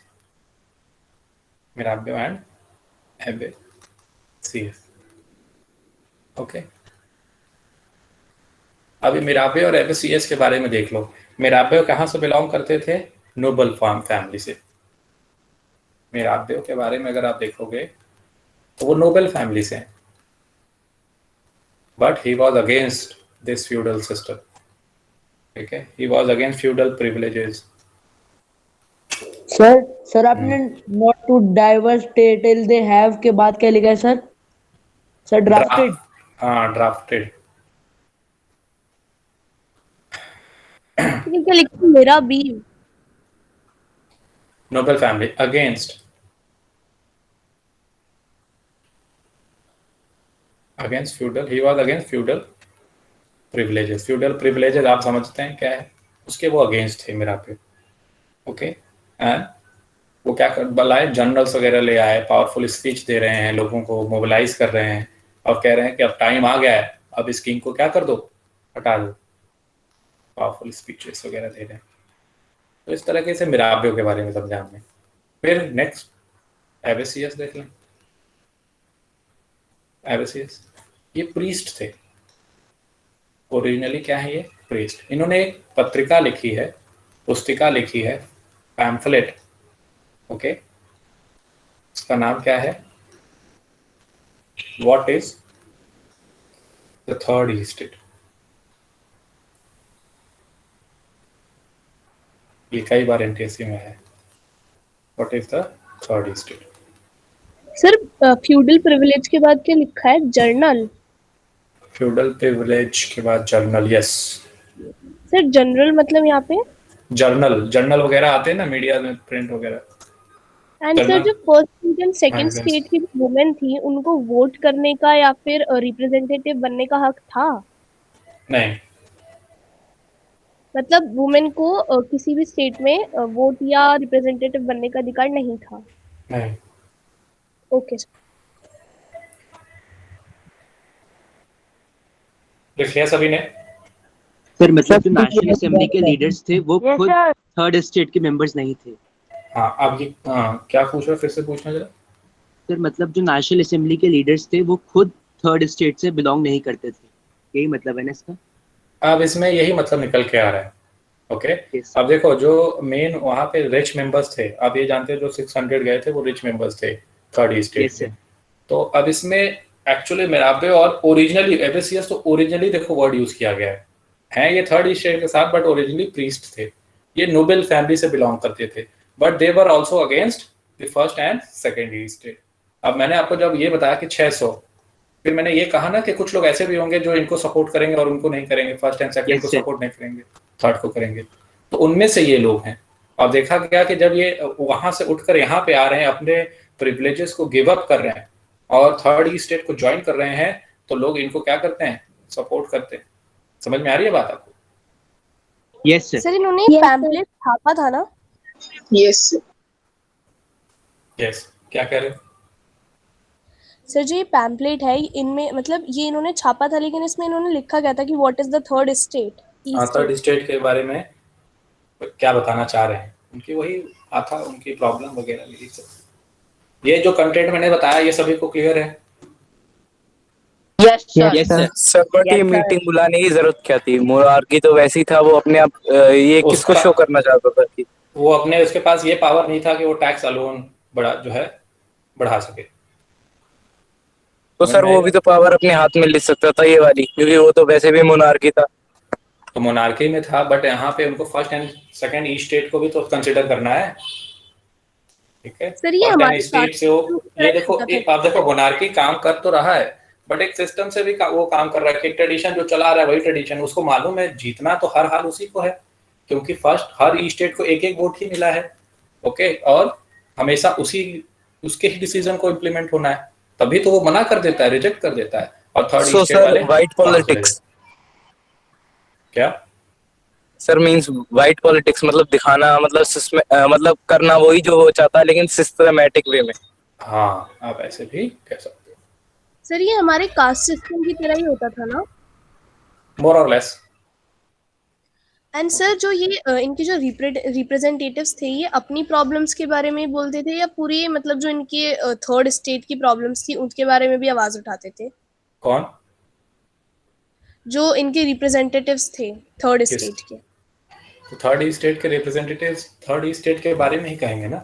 मेराब्यो एंड एबेसियस। ओके। अभी मेराब्यो और एबेसियस के बारे में देख लो। मेराब्यो कहाँ से बिलोंग करते थे? नोबल फार्म फैमिली से। मेराब्यो के बारे में अगर आप देखोगे तो वो नोबल फैमिली से हैं, but he was against this feudal system, ठीक है, he was against feudal privileges. Sir आपने not to diverse till they have के बाद क्या लिखा है सर? Sir drafted. हाँ, ड्राफ्टेड। क्या लिखा है? मेरा भी। Noble family against feudal, he was against feudal privileges. Feudal privileges आप समझते हैं क्या है, उसके वो अगेंस्ट थे मेरा पे। ओके। एंड वो क्या कर बुलाए, जनरल्स वगैरह ले आए, पावरफुल स्पीच दे रहे हैं, लोगों को मोबिलाइज कर रहे हैं और कह रहे हैं कि अब टाइम आ गया है, अब इस किंग को क्या कर दो, हटा दो। पावरफुल स्पीचेस वगैरह दे रहे हैं। तो इस तरह के से मिराबियो के बारे में समझा हमने। फिर नेक्स्ट एबेसियस देख लें। एबेसियस ये प्रीस्ट थे, ओरिजिनली क्या है ये प्रीस्ट। इन्होंने एक पत्रिका लिखी है, पुस्तिका लिखी है, पैम्फलेट। ओके। इसका नाम क्या है? What is the third estate. ये कई बार एनटीएससी में है। What is the third estate? Sir feudal privilege के बाद क्या लिखा है? जर्नल। फ्यूडल प्रिविलेज के बाद जर्नल। यस सर जनरल मतलब यहाँ पे जर्नल वगैरह आते हैं ना मीडिया में, प्रिंट वगैरह। एंड सर जो फर्स्ट स्टेट एंड सेकंड हाँ, स्टेट की वुमेन थी, उनको वोट करने का या फिर रिप्रेजेंटेटिव बनने का हक था? नहीं, मतलब वुमेन को किसी भी स्टेट में वोट या रिप्रेजेंटेटिव बनने का अधिकार नहीं था? नहीं। Okay sir. लिख लिया सभी ने? सर मतलब जो नेशनल असेंबली के लीडर्स थे वो खुद थर्ड स्टेट के मेंबर्स नहीं थे। हाँ, अब ये क्या पूछ रहे हो, फिर से पूछना जरा। सर मतलब जो नेशनल असेंबली के लीडर्स थे वो खुद थर्ड स्टेट से बिलोंग नहीं करते थे, यही मतलब है ना इसका? अब इसमें यही मतलब निकल के आ रहा है। ओके। अब देखो, जो मेन वहाँ पे रिच मेंबर्स थे, आप ये जानते हो जो 600 गए थे वो रिच मेंबर्स थे थर्ड स्टेट से। तो अब इसमें एक्चुअली मेराबे और ओरिजिनली एबेसियस, तो ओरिजिनली देखो वर्ड यूज किया गया है ये थर्ड स्टेट के साथ, बट ओरिजिनली प्रीस्ट थे। ये नोबेल फैमिली से बिलोंग करते थे, but they were also against the first and second state. अब मैंने आपको जब ये बताया कि 600, फिर मैंने ये कहा ना कि कुछ लोग ऐसे भी होंगे जो इनको सपोर्ट करेंगे और उनको नहीं करेंगे, फर्स्ट एंड सेकंड को सपोर्ट नहीं करेंगे, थर्ड को करेंगे। तो उनमें से ये लोग हैं। अब देखा गया कि जब ये वहां से उठकर यहाँ पे आ रहे हैं, अपने प्रिविलेजेस को गिव अप कर रहे हैं और थर्ड स्टेट को ज्वाइन कर रहे हैं, तो लोग इनको क्या करते हैं, सपोर्ट करते हैं। समझ में आ रही है बात आपको? यस सर इन्होंने पैम्पलेट छापा था ना? Yes yes. क्या कह रहे हो सर? जो ये पैम्पलेट है इनमें, मतलब ये इन्होंने छापा था, लेकिन इसमें इन्होंने लिखा क्या था कि what is the third state? Third state के बारे में क्या बताना चाह रहे हैं, उनकी वही था, उनकी प्रॉब्लम वगैरह यही सब। ये जो कंटेंट मैंने बताया ये सभी को क्लियर है? Yes sir. सर बट ये मीटिंग बुलाने की जरूरत क्या थी? मोनार्की तो वैसी था, वो अपने आप ये किसको शो करना चाहता था कि वो अपने उसके पास ये पावर नहीं था कि वो टैक्स अलोन बढ़ा सके। तो सर वो भी तो पावर अपने हाथ में ले सकता था ये वाली, क्योंकि वो तो वैसे भी मोनार्की था। तो मोनार्की में था, बट यहाँ पे उनको first and second E state को भी तो कंसिडर करना है, ठीक है। सर ये फर्स्ट एंड हमारे स्टेट से वो, ये देखो आप देखो मोनार्की काम कर तो रहा है, बट एक सिस्टम से भी वो काम कर रहा है कि ट्रेडिशन जो चला रहा है वही ट्रेडिशन, उसको मालूम है जीतना तो हर हाल उसी को है, क्योंकि फर्स्ट हर ई स्टेट को एक एक वोट ही मिला है, ओके, और हमेशा उसके ही डिसीजन को इम्प्लीमेंट होना है, तभी तो वो मना कर देता है, रिजेक्ट कर देता है। और थर्ड सो स्टेट सर वाले वाइट पॉलिटिक्स क्या सर मींस वाइट पॉलिटिक्स मतलब दिखाना, मतलब मतलब करना वही जो वो चाहता है, लेकिन सिस्टमैटिक वे में। हाँ, आप ऐसे भी कह सकते हो। सर ये हमारे कास्ट सिस्टम की तरह ही होता था ना? मोर और लेस। एंड सर जो ये इनके जो रिप्रेजेंटेटिव्स थे, ये अपनी प्रॉब्लम्स के बारे में ही बोलते थे, या पूरी मतलब जो इनके थर्ड स्टेट की प्रॉब्लम्स थी उनके बारे में भी आवाज उठाते थे? कौन? जो इनके रिप्रेजेंटेटिव्स थे थर्ड स्टेट के। तो थर्ड स्टेट के रिप्रेजेंटेटिव्स थर्ड स्टेट के बारे में ही कहेंगे ना,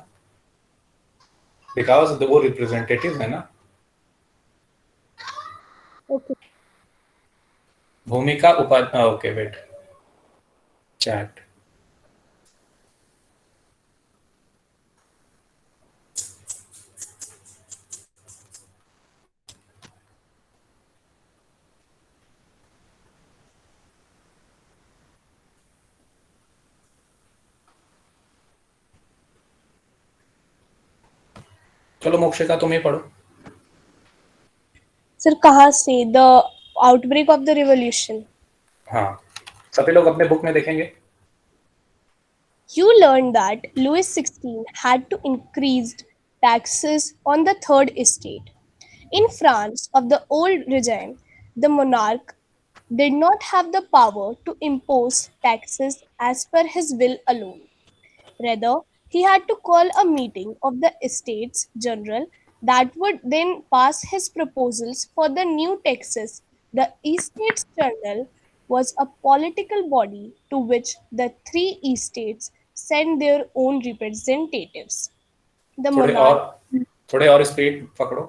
बिकॉज वो रिप्रेजेंटेटिव है ना। ओके। भूमिका उपाध्याय, ओके वेट, चैट। चलो मोक्षिका तुम ही पढ़ो। सर कहाँ से? The outbreak of the revolution. हाँ, सभी लोग अपने बुक में देखेंगे। You learned that Louis XVI had to increase taxes on the third estate. In France of the old regime, the monarch did not have the power to impose taxes as per his will alone. Rather, he had to call a meeting of the Estates General that would then pass his proposals for the new taxes. The Estates General was a political body to which the three estates sent their own representatives. The थोड़े और speed पकड़ो।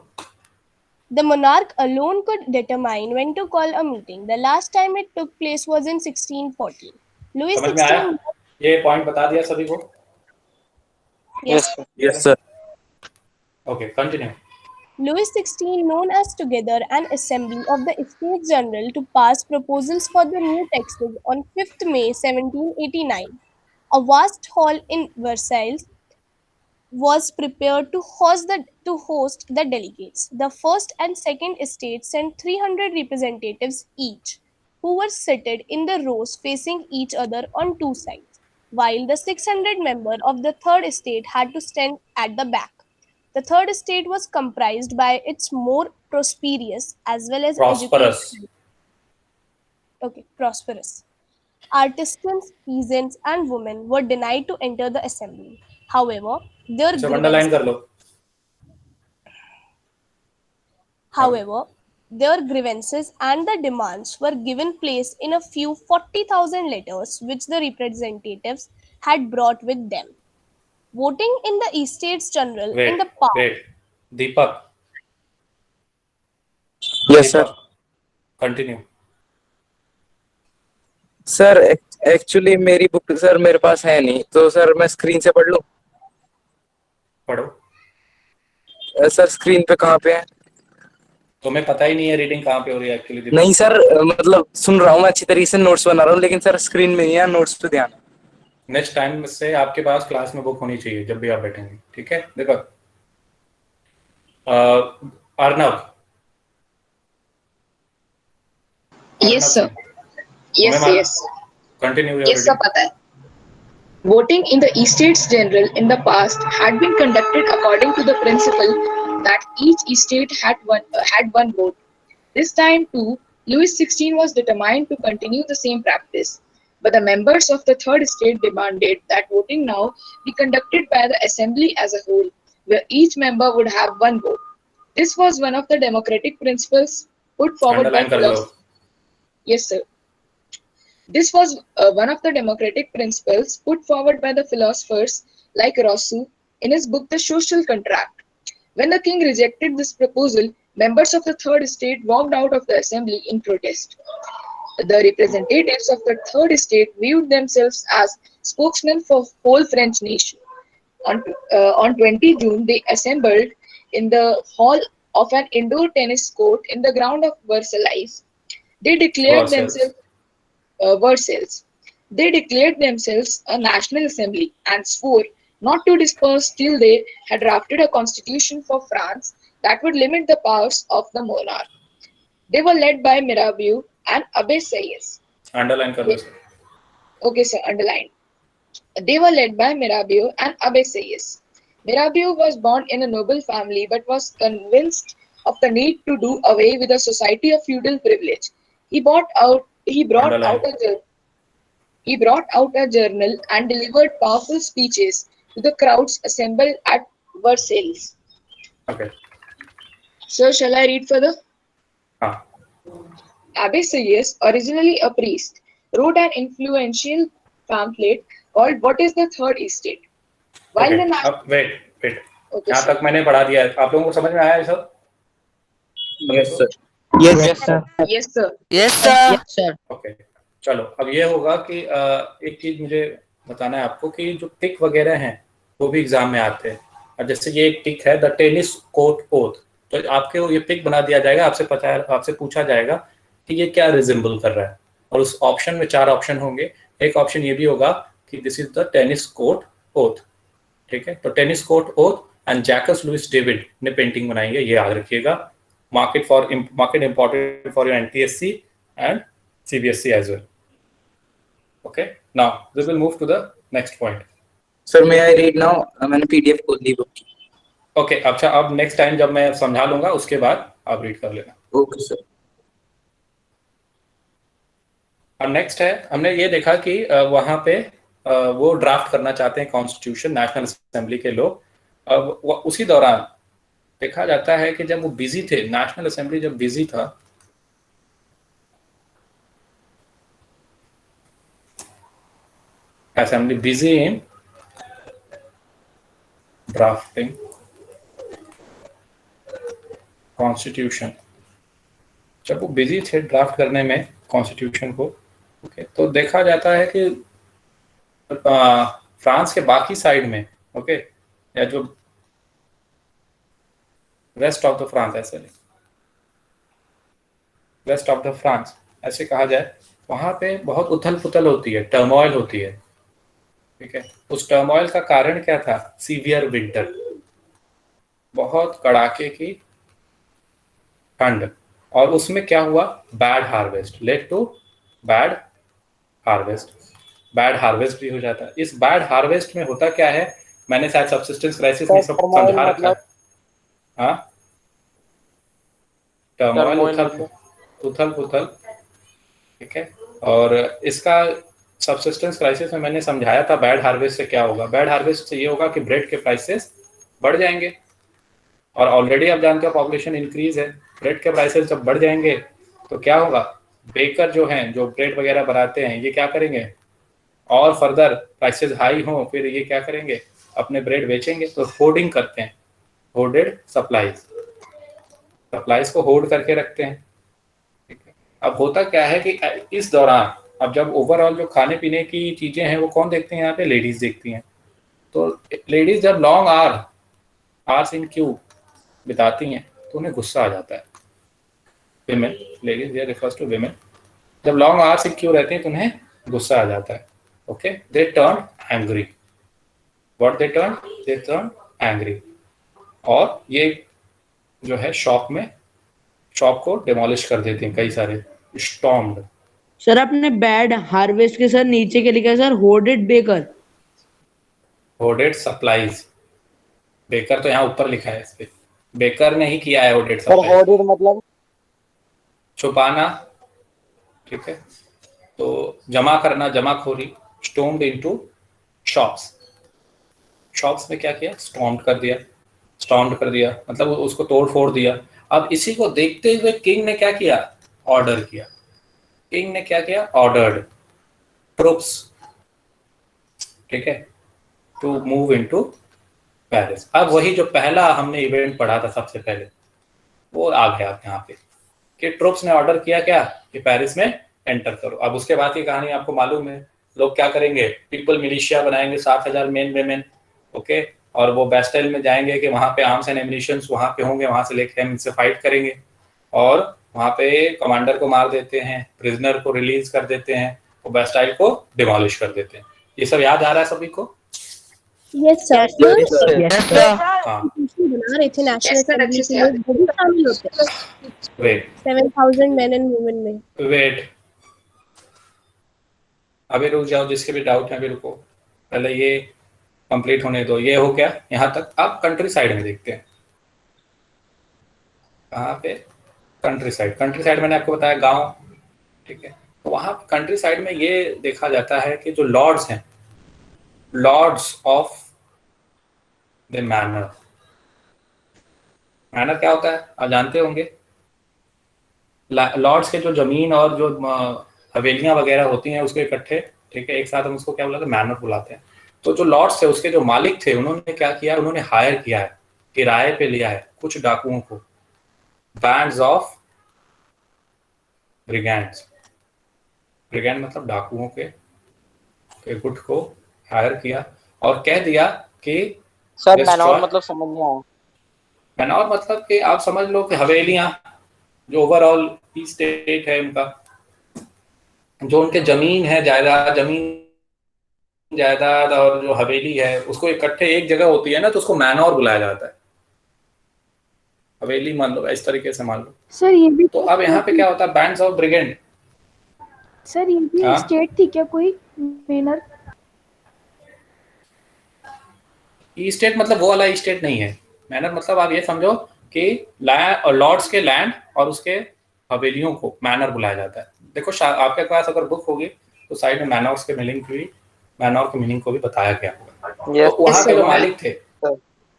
The monarch alone could determine when to call a meeting. The last time it took place was in 1640. Louis समझ में आया? XVI. ये point बता दिया सभी को? Yes sir. Okay, continue. Louis XVI known as together an assembly of the Estates General to pass proposals for the new taxes on 5th May 1789. A vast hall in Versailles was prepared to host the delegates. The first and second estates sent 300 representatives each, who were seated in the rows facing each other on two sides, while the 600 member of the third estate had to stand at the back. The third estate was comprised by its more prosperous as well as prosperous. Artisans, peasants, and women were denied to enter the assembly. However, their grievances and the demands were given place in a few 40,000 letters which the representatives had brought with them. Voting in the Estates General in the past. Wait, Deepak. Yes sir. Continue. Sir actually मेरी book sir मेरे पास है नहीं, तो sir मैं screen से पढ़ लूं? पढ़ो। सर स्क्रीन पे कहाँ पे है? तुम्हें पता ही नहीं है रीडिंग कहाँ पे हो रही है एक्चुअली? नहीं सर, मतलब सुन रहा हूँ मैं, अच्छी तरीके से नोट्स बना रहा हूँ, लेकिन सर स्क्रीन में नहीं है, नोट्स पे ध्यान। नेक्स्ट टाइम से आपके पास क्लास में बुक होनी चाहिए जब भी आप बैठेंगे, ठीक है? देखो Arnav. Yes sir. Yes. Continue your Yes sir, पता है. Voting in the Estates General in the past had been conducted according to the principle that each estate had one vote. This time too, Louis XVI was determined to continue the same practice, but the members of the third estate demanded that voting now be conducted by the assembly as a whole, where each member would have one vote. This was one of the democratic principles put forward by philosophers. Yes sir. This was one of the democratic principles put forward by the philosophers like Rousseau in his book The Social Contract. When the king rejected this proposal, members of the third estate walked out of the assembly in protest. The representatives of the third estate viewed themselves as spokesmen for whole French nation. On 20 June, they assembled in the hall of an indoor tennis court in the ground of Versailles. They declared themselves Versailles. They declared themselves a national assembly and swore not to disperse till they had drafted a constitution for France that would limit the powers of the monarch. They were led by Mirabeau and Abbé Sieyès. Underline कर दो sir. Okay, sir, underline. They were led by Mirabeau and Abbé Sieyès. Mirabeau was born in a noble family but was convinced of the need to do away with a society of feudal privilege. He brought out a journal and delivered powerful speeches to the crowds assembled at Versailles. Okay. Sir, shall I read further? हाँ. Abbé Sieyès, originally a priest, wrote an influential pamphlet called "What is the Third Estate?" While Okay. Wait. Okay, यहाँ sir. तक मैंने पढ़ा दिया है. आप लोगों को समझ में आया है सब? Yes, sir. Yes, sir. Yes, sir. Yes, sir. Yes, sir. Okay. चलो अब ये होगा कि एक चीज मुझे बताना है आपको कि जो टिक वगैरह हैं वो भी एग्जाम में आते हैं. और जैसे ये एक टिक है द टेनिस कोर्ट ओथ, तो आपके ये टिक बना दिया जाएगा. आपसे पूछा जाएगा कि ये क्या रिजेंबल कर रहा है, और उस ऑप्शन में 4 ऑप्शन होंगे. एक ऑप्शन ये भी होगा कि this is the tennis court oath. ठीक है, तो tennis court oath and Jacques Louis David ने पेंटिंग बनाई है, ये याद रखिएगा. Mark it important for your NTSC and CBSE as well. Okay, now we will move to the next point. Sir, may I read now? मैंने PDF खोल ली book की. Okay, अच्छा, अब नेक्स्ट टाइम जब मैं समझा लूंगा उसके बाद आप रीड कर लेना. Okay, sir. और नेक्स्ट है, हमने ये देखा कि वहां पे वो ड्राफ्ट करना चाहते हैं कॉन्स्टिट्यूशन, नेशनल असेंबली के लोग. अब उसी दौरान देखा जाता है कि जब वो बिजी थे, नेशनल असेंबली जब बिजी था, assembly busy in drafting constitution. जब वो बिजी थे ड्राफ्ट करने में कॉन्स्टिट्यूशन को, ओके, तो देखा जाता है कि फ्रांस के बाकी साइड में, ओके, या जो वेस्ट ऑफ द फ्रांस, ऐसे वेस्ट ऑफ द फ्रांस ऐसे कहा जाए, वहां पे बहुत उथल पुथल होती है, टर्मोइल होती है. ठीक है, उस टर्मोइल का कारण क्या था? सीवियर विंटर, बहुत कड़ाके की ठंड. और उसमें क्या हुआ? Bad harvest, led to bad harvest. Bad harvest भी हो जाता है. इस बैड हार्वेस्ट में होता क्या है, मैंने शायद सब्सिस्टेंस क्राइसिस में सब समझा रखा है. हाँ, टर्मोइल, उथल पुथल. ठीक है, और इसका सब्सिस्टेंस क्राइसिस में मैंने समझाया था बैड हार्वेस्ट से क्या होगा. बैड हार्वेस्ट से ये होगा कि ब्रेड के प्राइसेस बढ़ जाएंगे, और ऑलरेडी आप जानते हो पॉपुलेशन इंक्रीज है. ब्रेड के प्राइसेस जब बढ़ जाएंगे तो क्या होगा? बेकर जो हैं, जो ब्रेड वगैरह बनाते हैं, ये क्या करेंगे? और फर्दर प्राइसेस हाई हों, फिर ये क्या करेंगे? अपने ब्रेड बेचेंगे. तो होर्डिंग करते हैं, होर्डेड सप्लाईज को होल्ड करके रखते हैं. ठीक है, अब होता क्या है कि इस दौरान, अब जब ओवरऑल जो खाने पीने की चीजें हैं वो कौन देखते हैं? यहाँ पे लेडीज देखती हैं. तो लेडीज जब लॉन्ग आवर्स इन क्यू बिताती हैं तो उन्हें गुस्सा आ जाता है. Women, ladies here refers to women. जब लॉन्ग आवर्स इन क्यू रहते हैं तो उन्हें गुस्सा आ जाता है. Okay, they turn angry. What they turn angry. और ये जो है शॉप को डिमोलिश कर देते हैं, कई सारे स्टॉर्म्ड. सर आपने बैड हार्वेस्ट के सर नीचे के लिखा है sir hoarded baker. Hoarded supplies. Baker तो यहाँ ऊपर लिखा है, इस पे बेकर ने ही किया है होर्डेड सप्लाईज. होर्डेड मतलब छुपाना. ठीक है, तो जमा करना, जमाखोरी. स्टॉर्म्ड इनटू शॉप्स में क्या किया? स्टॉर्म्ड कर दिया, मतलब उसको तोड़ फोड़ दिया. अब इसी को देखते हुए किंग ने क्या किया? ऑर्डर किया. किंग ने क्या किया? ऑर्डर्ड ट्रूप्स, ठीक है, टू मूव इनटू पेरिस। अब वही जो पहला हमने इवेंट पढ़ा था सबसे पहले, वो आ गया यहाँ पे कि ट्रूप्स ने ऑर्डर किया क्या कि पेरिस में एंटर करो। अब उसके बाद की कहानी आपको मालूम है, लोग क्या करेंगे, पीपल मिलिशिया बनाएंगे 7,000 मेन वेमेन, ओके, और वो बेस्टाइल में जाएंगे कि वहां पे आर्म्स एंड एमिनिशंस वहां पे होंगे, वहां से लेके हम इनसे फाइट करेंगे, और वहां पे कमांडर को मार देते हैं, प्रिजनर को रिलीज कर देते हैं, वो बेस्टाइल को डिमोलिश कर देते हैं। ये सब याद आ रहा है सभी को? Yes sir. हाँ, बना रहे थे नेशनल Yes, sir, असेंबली अच्छे से के याद लोग, बहुत शामिल होते हैं वेट 7,000 मेन एंड वुमेन में। वेट, अभी रुक जाओ, जिसके भी डाउट है अभी रुको, पहले ये कंप्लीट होने दो। ये हो गया यहाँ तक। अब कंट्री साइड में देखते हैं, कहाँ पे? Country side. कंट्री साइड मैंने आपको बताया गांव, ठीक है। तो वहाँ कंट्री साइड में ये देखा जाता है कि जो लॉर्ड्स हैं, lords of the manor. Manor क्या होता है आप जानते होंगे, लॉर्ड्स के जो जमीन और जो हवेलियां वगैरह होती हैं उसके इकट्ठे, ठीक है, एक साथ हम उसको क्या बुलाते हैं, मैनर बुलाते हैं। तो जो लॉर्ड्स थे, उसके जो मालिक थे, उन्होंने क्या किया, उन्होंने हायर किया है, किराए पे लिया है कुछ डाकुओं को, बैंड्स ऑफ ब्रिगेंड्स। ब्रिगेंड मतलब डाकुओं के गुट को हायर किया और कह दिया कि सर मैनोर मतलब समझ नहीं आया। मैनोर मतलब कि आप समझ लो कि हवेलियां, जो ओवरऑल स्टेट है उनका, जो उनके जमीन है, जायदाद और जो हवेली है, उसको इकट्ठे एक जगह होती है ना, तो उसको मैनोर बुलाया जाता है। हवेली मान लो, इस तरीके से मान लो। सर ये भी तो अब यहाँ पे क्या होता है, बैंड्स ऑफ ब्रिगेंड। सर ये भी हाँ? स्टेट थी क्या कोई मेनर? ई स्टेट मतलब वो वाला ई स्टेट नहीं है। मैनर मतलब आप ये समझो कि लॉर्ड्स के लैंड और उसके हवेलियों को मैनर बुलाया जाता है। देखो आपके पास अगर बुक होगी तो साइड में मैनर्स के मीनिंग भी, मैनर के मीनिंग को भी बताया गया होगा। तो वहाँ के जो मालिक थे,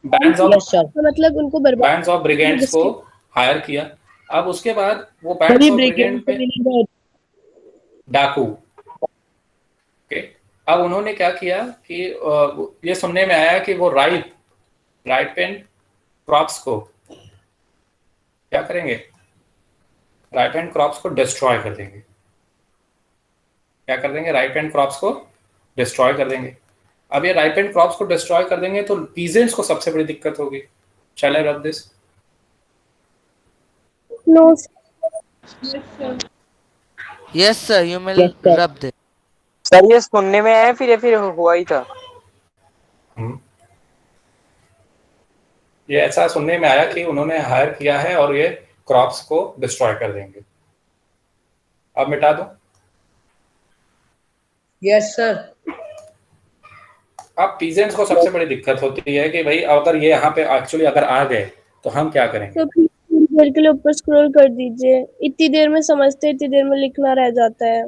बैंड्स मतलब उनको बैंड्स ऑफ ब्रिगेड्स को हायर किया। अब उसके बाद वो बैंड्स ऑफ ब्रिगेड में डाकू, ओके, अब उन्होंने क्या किया कि ये सुनने में आया कि वो राइप एंड क्रॉप्स को क्या करेंगे, राइप एंड क्रॉप्स को डिस्ट्रॉय कर देंगे। क्या कर देंगे? राइप एंड क्रॉप्स को डिस्ट्रॉय कर देंगे। अब ये राइप एंड क्रॉप्स को डिस्ट्रॉय कर देंगे तो पीजेंट्स को सबसे बड़ी दिक्कत होगी। Shall I rub this? No Yes, sir. You may rub this. Sir ये सुनने में आया फिर हुआ ही था। ये ऐसा सुनने में आया कि उन्होंने हायर किया है और ये क्रॉप्स को डिस्ट्रॉय कर देंगे। अब मिटा दो। Yes sir. अब पीजेंट्स को सबसे बड़ी दिक्कत होती है कि भाई अगर ये यहाँ पे एक्चुअली अगर आ गए तो हम क्या करेंगे? तो प्लीज देर के लिए ऊपर स्क्रॉल कर दीजिए, इतनी देर में समझते, इतनी देर में लिखना रह जाता है।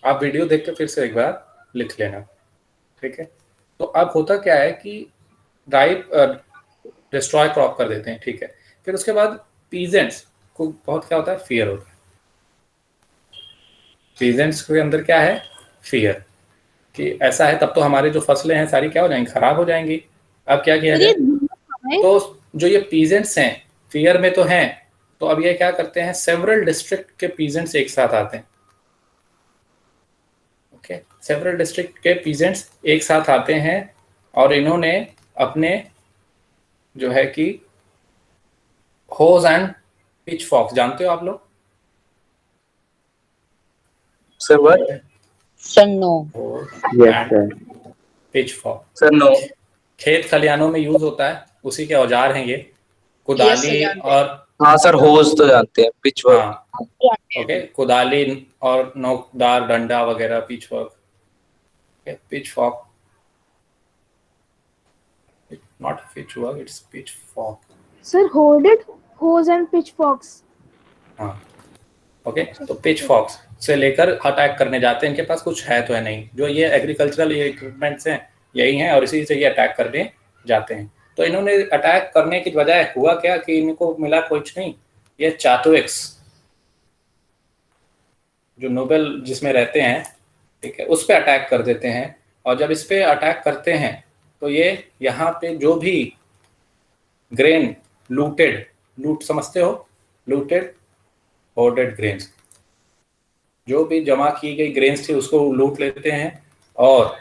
आप वीडियो देख के फिर से एक बार लिख लेना, ठीक है। तो अब होता क्या है कि राइप डिस्ट्रॉय क्रॉप कर देते हैं, ठीक है। फिर उसके बाद पीजेंट्स को बहुत क्या होता है, फियर होता है। पीजेंट्स के अंदर क्या है, फियर, कि ऐसा है तब तो हमारी जो फसलें हैं सारी क्या हो जाएंगी, खराब हो जाएंगी। अब क्या किया जाए? तो जो ये पीजेंट्स हैं फियर में तो हैं, तो अब ये क्या करते हैं, सेवरल डिस्ट्रिक्ट के पीजेंट्स एक साथ आते हैं, ओके। सेवरल डिस्ट्रिक्ट के पीजेंट्स एक साथ आते हैं और इन्होंने अपने जो है कि होज एंड पिच फॉक्स, जानते हो आप लोग? Sir what? Sir, no. Yes, sir. Pitchforks sir no. खेत खलिहानों में यूज होता है, उसी के औजार हैं ये। कुदाली और हाँ सर, होज तो जानते हैं, पिच वर्क। हाँ, ओके, कुदाली और नोकदार डंडा वगैरह, pitch work, pitchfork, not pitch work, it's pitchfork. Sir holded hoes and pitchforks. हाँ, ओके। तो पिच फॉक्स से लेकर अटैक करने जाते हैं, इनके पास कुछ है तो है नहीं, जो ये एग्रीकल्चरल ये इक्विपमेंट्स हैं यही हैं और इसी से ये अटैक करने जाते हैं। तो इन्होंने अटैक करने की बजाय हुआ क्या कि इनको मिला कुछ नहीं, ये चाटोइक्स जो नोबेल जिसमें रहते हैं, ठीक है, उस पर अटैक कर देते हैं। और जब इस पे अटैक करते हैं तो ये यहाँ पे जो भी ग्रेन लूट समझते हो, लूटेड होर्डेड ग्रेन्स, जो भी जमा की गई ग्रेन्स थी उसको लूट लेते हैं और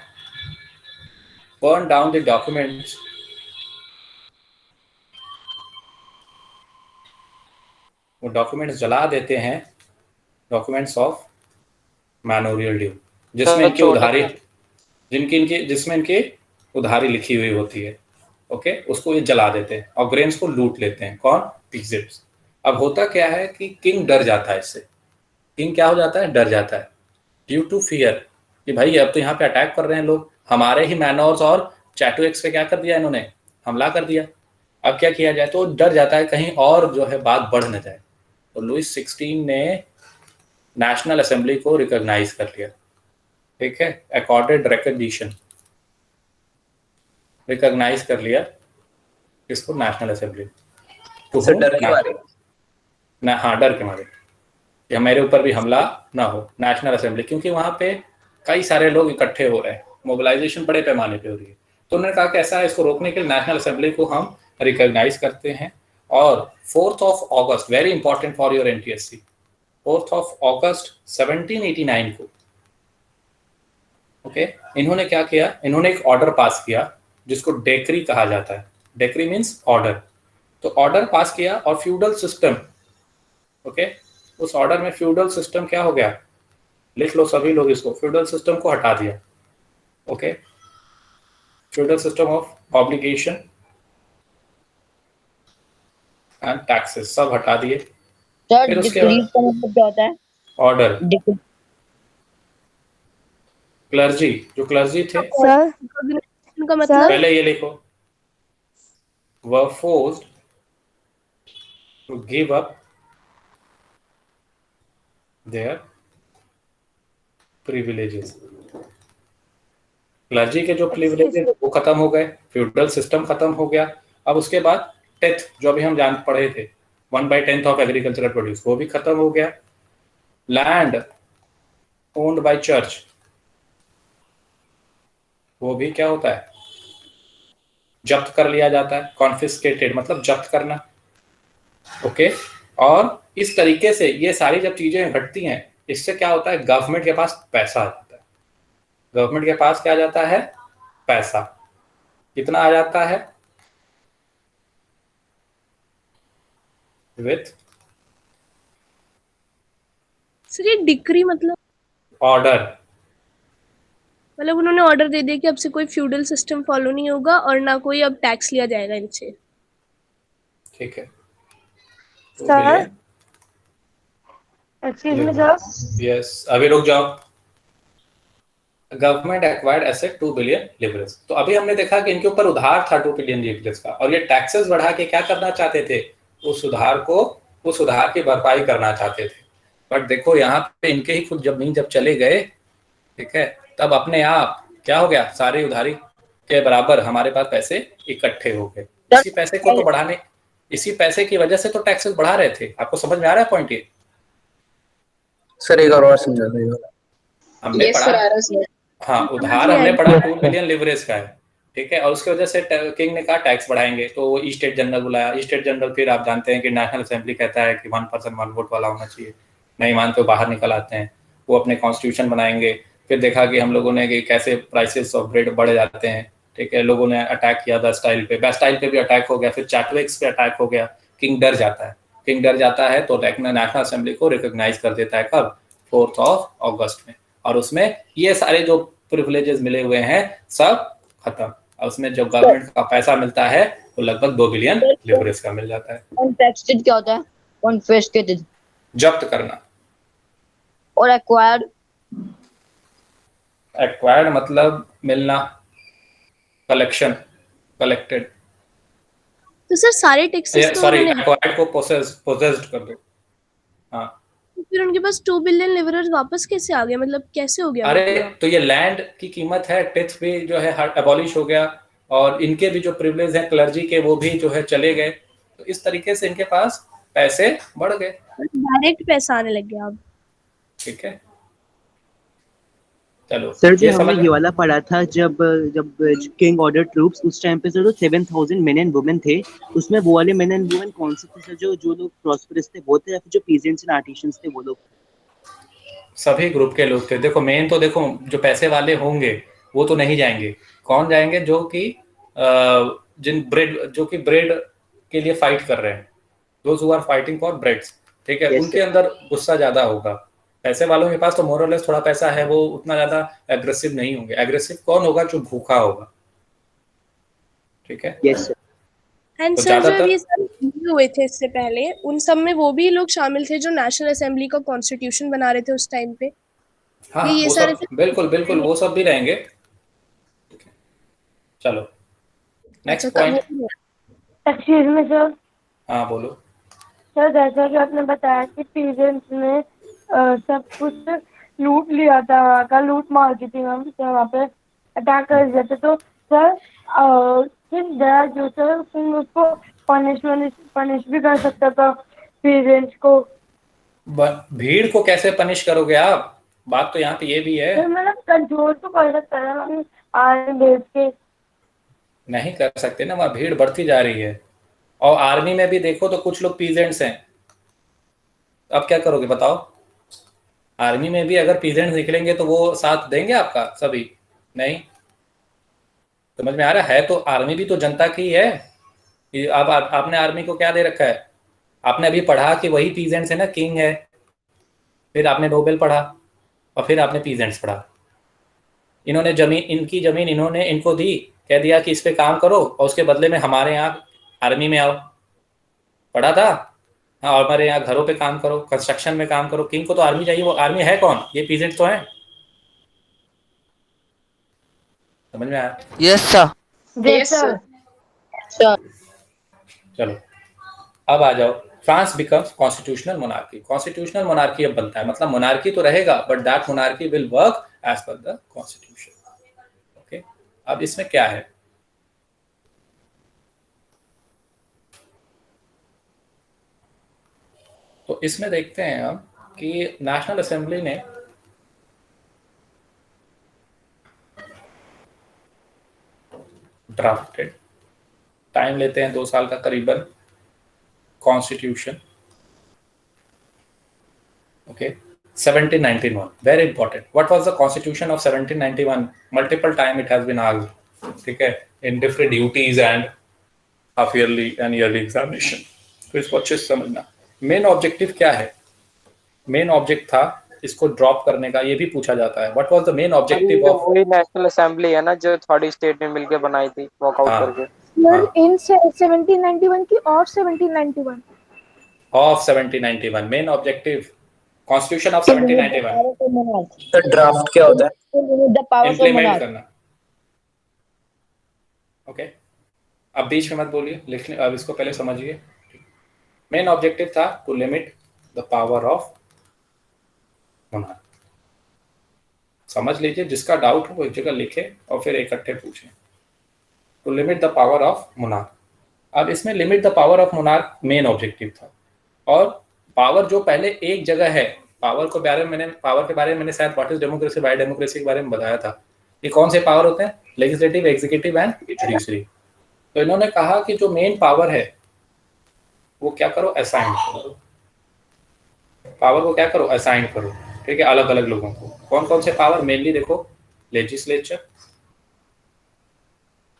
बर्न डाउन द डॉक्यूमेंट्स, वो डॉक्यूमेंट्स जला देते हैं, डॉक्यूमेंट्स ऑफ मैनोरियल ड्यू, जिसमें इनकी उधारी, जिसमें इनकी उधारी लिखी हुई होती है। ओके, उसको ये जला देते हैं और ग्रेन्स को लूट लेते हैं। कौन? इजिप्ट। अब होता क्या है कि किंग डर जाता है इससे। किंग क्या हो जाता है? डर जाता है, ड्यू टू फियर कि भाई अब तो यहाँ पे अटैक कर रहे हैं लोग, हमारे ही मैनोर्स और चैटुएक्स पे क्या कर दिया इन्होंने? हमला कर दिया। अब क्या किया जाए? तो डर जाता है कहीं और जो है बात बढ़ न जाए। तो लुईस 16 ने नेशनल असेंबली को रिकॉग्नाइज कर लिया। ठीक है, अकॉर्डेड रिकॉग्निशन, रिकॉग्नाइज कर लिया इसको नेशनल असेंबली। तो डर के मारे ना, हाँ डर के मारे कि मेरे ऊपर भी हमला ना हो, नेशनल असेंबली, क्योंकि वहां पे कई सारे लोग इकट्ठे हो रहे हैं, मोबिलाइजेशन बड़े पैमाने पे हो रही है। तो उन्होंने कहा कि ऐसा है, इसको रोकने के लिए नेशनल असेंबली को हम रिकॉग्नाइज करते हैं। और 4th of August, very important for your NTSC, 4th of अगस्त 1789 को, ओके, इन्होंने क्या किया? इन्होंने एक ऑर्डर पास किया जिसको डेक्री कहा जाता है। Decree means order. तो ऑर्डर पास किया और फ्यूडल सिस्टम, ओके, उस ऑर्डर में फ्यूडल सिस्टम क्या हो गया? लिख लो सभी लोग इसको, फ्यूडल सिस्टम को हटा दिया। Okay, feudal system of obligation and taxes सब हटा दिए। फिर उसके बाद का मतलब क्या होता है? ऑर्डर, क्लर्जी, जो क्लर्जी थे, सर का मतलब पहले ये लिखो, were forced to give up their privileges. Clergy के जो प्रिविलेजेस वो खत्म हो गए, फ्यूडल सिस्टम खत्म हो गया। अब उसके बाद टेथ, जो अभी हम जान पढ़े थे, 1/10 ऑफ एग्रीकल्चरल प्रोड्यूस, वो भी खत्म हो गया। लैंड ओन्ड बाय चर्च, वो भी क्या होता है? जब्त कर लिया जाता है। कॉन्फिस्केटेड मतलब जब्त करना। ओके, और इस तरीके से ये सारी जब चीजें घटती हैं, इससे क्या होता है? गवर्नमेंट के पास पैसा आ जाता है। गवर्नमेंट के पास क्या आ जाता है? पैसा। कितना आ जाता है? विथ सर ये डिक्री मतलब ऑर्डर, मतलब उन्होंने ऑर्डर दे दिया कि अब से कोई फ्यूडल सिस्टम फॉलो नहीं होगा और ना कोई अब टैक्स लिया जाएगा इनसे। ठीक है। Sir excuse me sir, yes, अभी रुक जाओ। Government acquired asset 2 billion leverage. तो अभी हमने देखा कि इनके ऊपर उधार था 2 बिलियन लिवरेज का, और ये टैक्सेस बढ़ा के क्या करना चाहते थे? उस उधार की भरपाई करना चाहते थे। बट देखो यहाँ पे इनके ही खुद जब चले गए, ठीक है, तब अपने आप क्या हो गया? सारी उधारी के बराबर हमारे पास पैसे इकट्ठे हो गए। इसी पैसे को तो बढ़ाने, इसी पैसे की वजह से तो टैक्सेस बढ़ा रहे थे। आपको समझ में आ रहा है पॉइंट? ये सर एक और समझा दो। हमने पढ़ा, हाँ, उधार हमने पढ़ा 2 बिलियन लिवरेज का है, ठीक है, और उसकी वजह से किंग ने कहा टैक्स बढ़ाएंगे, तो ई स्टेट जनरल बुलाया। ई स्टेट जनरल फिर आप जानते हैं कि नेशनल असेंबली कहता है कि 1% 1 वोट वाला होना चाहिए, नहीं मानते बाहर निकल आते हैं, वो अपने कॉन्स्टिट्यूशन बनाएंगे। फिर देखा कि हम लोगों ने कि कैसे प्राइसेस ऑफ ब्रेड बढ़ जाते हैं, ठीक है, लोगों ने अटैक किया बेस्टाइल पे, बेस्टाइल पे भी अटैक हो गया, फिर चैटविक्स पे अटैक हो गया। किंग डर जाता है, किंग डर जाता है तो नेशनल असेंबली को रिकॉग्नाइज कर देता है। कब? 4th ऑफ अगस्त में। और उसमें ये सारे जो प्रिविलेजेस मिले हुए हैं सब खत्म, और उसमें जो गवर्नमेंट का पैसा मिलता है वो लगभग 2 बिलियन लिवरेज का मिल जाता है। कॉन्फिस्केटेड क्या होता है? कॉन्फिस्केटेड जब्त करना। और एक्वायर्ड? एक्वायर्ड मतलब मिलना, कलेक्शन, कलेक्टेड। तो सर सारे टैक्सेस तो सॉरी, उन्होंने, एक्वायर्ड को पोसेस्ड कर दो। हाँ, फिर उनके पास 2 बिलियन लिवरेज वापस कैसे आ गया? मतलब कैसे हो गया? अरे तो ये लैंड की कीमत है, टैक्स भी जो है एबॉलिश हो गया, और इनके भी जो प्रिविलेज हैं क्लर्जी के वो भी जो है चले गए। तो इस तरीके से इनके पास पैसे बढ़ गए, डायरेक्ट पैसा आने लग गया अब। ठीक है। चलो सर जो ये हमने समझ ये वाला पढ़ा था, जब जब किंग ऑर्डर ट्रूप्स, उस टाइम पे सर जो 7,000 मेन एंड वुमेन थे, उसमें वो वाले मेन एंड वुमेन कौन से थे सर? जो जो लोग प्रॉस्परस थे वो थे, या फिर जो पीजेंट्स एंड आर्टिशंस थे वो लोग? सभी ग्रुप के लोग थे। देखो मेन तो देखो जो पैसे वाले होंगे वो तो नहीं जाएंगे। कौन जाएंगे? जो कि जिन ब्रेड, जो कि ब्रेड के लिए फाइट कर रहे हैं, those who are fighting for breads, ठीक है। Yes, उनके sir. अंदर गुस्सा ज्यादा होगा। पैसे वालों के पास तो मोरलेस थोड़ा पैसा है, वो उतना ज्यादा एग्रेसिव नहीं होंगे। एग्रेसिव कौन होगा? जो भूखा होगा, ठीक है। Yes, sir. एंड तो सर जो ज्यादातर ये सब हुए थे इससे पहले, उन सब में वो भी लोग शामिल थे जो नेशनल असेंबली का कॉन्स्टिट्यूशन बना रहे थे उस टाइम पे। हाँ ये वो सारे सब बिल्कुल बिल्कुल वो सब भी रहेंगे। चलो next point. Excuse me sir. हाँ बोलो। सर जैसा कि आपने बताया कि पीजेंट्स ने सब कुछ लूट लिया था, वहाँ का लूट मार की थी मैम, तो वहाँ पे अटैक कर दिया था। तो सर किस दया जो सर फिर उसको पनिश भी कर सकता था पीजेंट्स को। भीड़ को कैसे पनिश करोगे आप? बात तो यहाँ पे ये भी है। सर मतलब कंट्रोल तो कर सकता है मैम आर्मी बेस के। नहीं कर सकते ना, वहाँ भीड़ बढ़ती जा रही है। और आर्मी में भी देखो तो कुछ लोग पीजेंट्स हैं। अब क्या करोगे बताओ? आर्मी में भी अगर पीजेंट्स निकलेंगे तो वो साथ देंगे आपका? सभी नहीं। समझ में आ रहा है? तो आर्मी भी तो जनता की है। अब आपने आर्मी को क्या दे रखा है? आपने अभी पढ़ा कि वही पीजेंट्स है ना, किंग है। फिर आपने नोबेल पढ़ा और फिर आपने पीजेंट्स पढ़ा। इन्होंने जमीन, इनकी जमीन इन्होंने इनको दी, कह दिया कि इस पे काम करो और उसके बदले में हमारे यहाँ आर्मी में आओ। पढ़ा था? हाँ, और हमारे यहाँ घरों पे काम करो, कंस्ट्रक्शन में काम करो। किंग को तो आर्मी चाहिए। वो आर्मी है कौन? ये पीजेंट तो है। समझ में आया? Yes sir. Yes, sir. चलो अब आ जाओ। France becomes constitutional monarchy. Constitutional monarchy अब बनता है, मतलब मोनार्की तो रहेगा but that monarchy will work as per the constitution. Okay, अब इसमें क्या है? तो इसमें देखते हैं हम कि नेशनल असेंबली ने ड्राफ्टेड, टाइम लेते हैं 2 साल का करीबन, constitution. Okay, 1791, very important. What was the constitution of 1791? Multiple time it has been asked, ठीक है, in different duties and half yearly and yearly examination. तो इसको अच्छे से समझना। मेन ऑब्जेक्टिव क्या है? मेन ऑब्जेक्ट था इसको ड्रॉप करने का, ये भी पूछा जाता है। What was the main objective of? वही नेशनल असेंबली है ना जो थर्ड स्टेट ने मिलकर बनाई थी, वॉकआउट करके। सर इन 1791 की और 1791 of 1791 main objective constitution of 1791। तो ड्राफ्ट क्या होता है? इम्प्लीमेंट करना। ओके, अब बीच में मत बोलिए, लिख ले। अब इसको पहले समझिए। मेन ऑब्जेक्टिव था to limit the power of monarch. समझ लीजिए, जिसका डाउट हो वो एक जगह लिखे और फिर इकट्ठे पूछें। To limit the power of monarch. अब इसमें limit the power of monarch main objective था। और पावर जो पहले एक जगह है, पावर के बारे में मैंने शायद what is democracy by democracy के बारे में बताया था। ये कौन से पावर होते हैं? Legislative, executive and judiciary. तो इन्होंने कहा कि जो मेन पावर है वो क्या करो? असाइन करो। पावर को क्या करो? असाइन करो, ठीक है, अलग अलग लोगों को। कौन कौन से पावर? मेनली देखो, लेजिस्लेचर,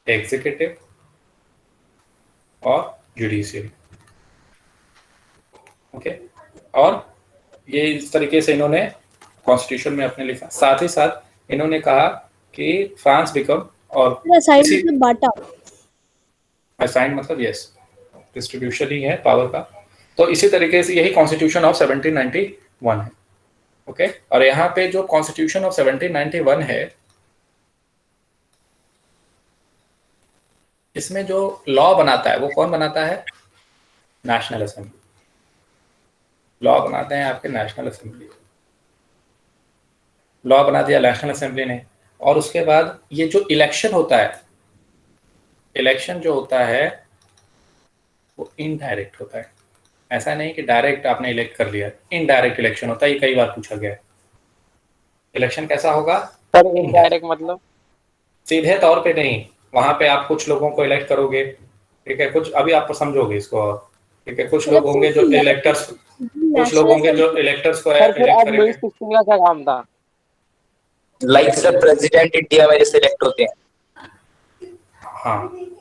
एग्जीक्यूटिव और जुडिशियरी। ओके, और ये इस तरीके से इन्होंने कॉन्स्टिट्यूशन में अपने लिखा। साथ ही साथ इन्होंने कहा कि फ्रांस बिकम, और बांटा, असाइन मतलब यस, डिस्ट्रीब्यूशन ही है पावर का। तो इसी तरीके से यही कॉन्स्टिट्यूशन ऑफ 1791 है। ओके, और यहाँ पे जो कॉन्स्टिट्यूशन ऑफ 1791 है, इसमें जो लॉ बनाता है वो कौन बनाता है? National assembly. लॉ बनाते हैं आपके नेशनल असेंबली। लॉ बना दिया नेशनल असेंबली ने। और उसके बाद ये जो इलेक्शन होता है, इलेक्शन जो होता है वो इनडायरेक्ट होता है। ऐसा नहीं कि डायरेक्ट आपने इलेक्ट कर लिया, इनडायरेक्ट इलेक्शन होता है। ये कई बार पूछा गया है। इलेक्शन कैसा होगा? सर इनडायरेक्ट मतलब सीधे तौर पे नहीं, वहां पे आप कुछ लोगों को इलेक्ट करोगे, ठीक है, कुछ अभी आप समझोगे इसको, और ठीक है, कुछ लोग होंगे जो इलेक्टर्स, कुछ लोग होंगे जो इलेक्टर्स को सर फिर इलेक्ट अब लुईस करेंगे। 16 का क्या काम था? लाइक सर प्रेसिडेंट इंडिया में जैसे इलेक्ट होते हैं। हाँ,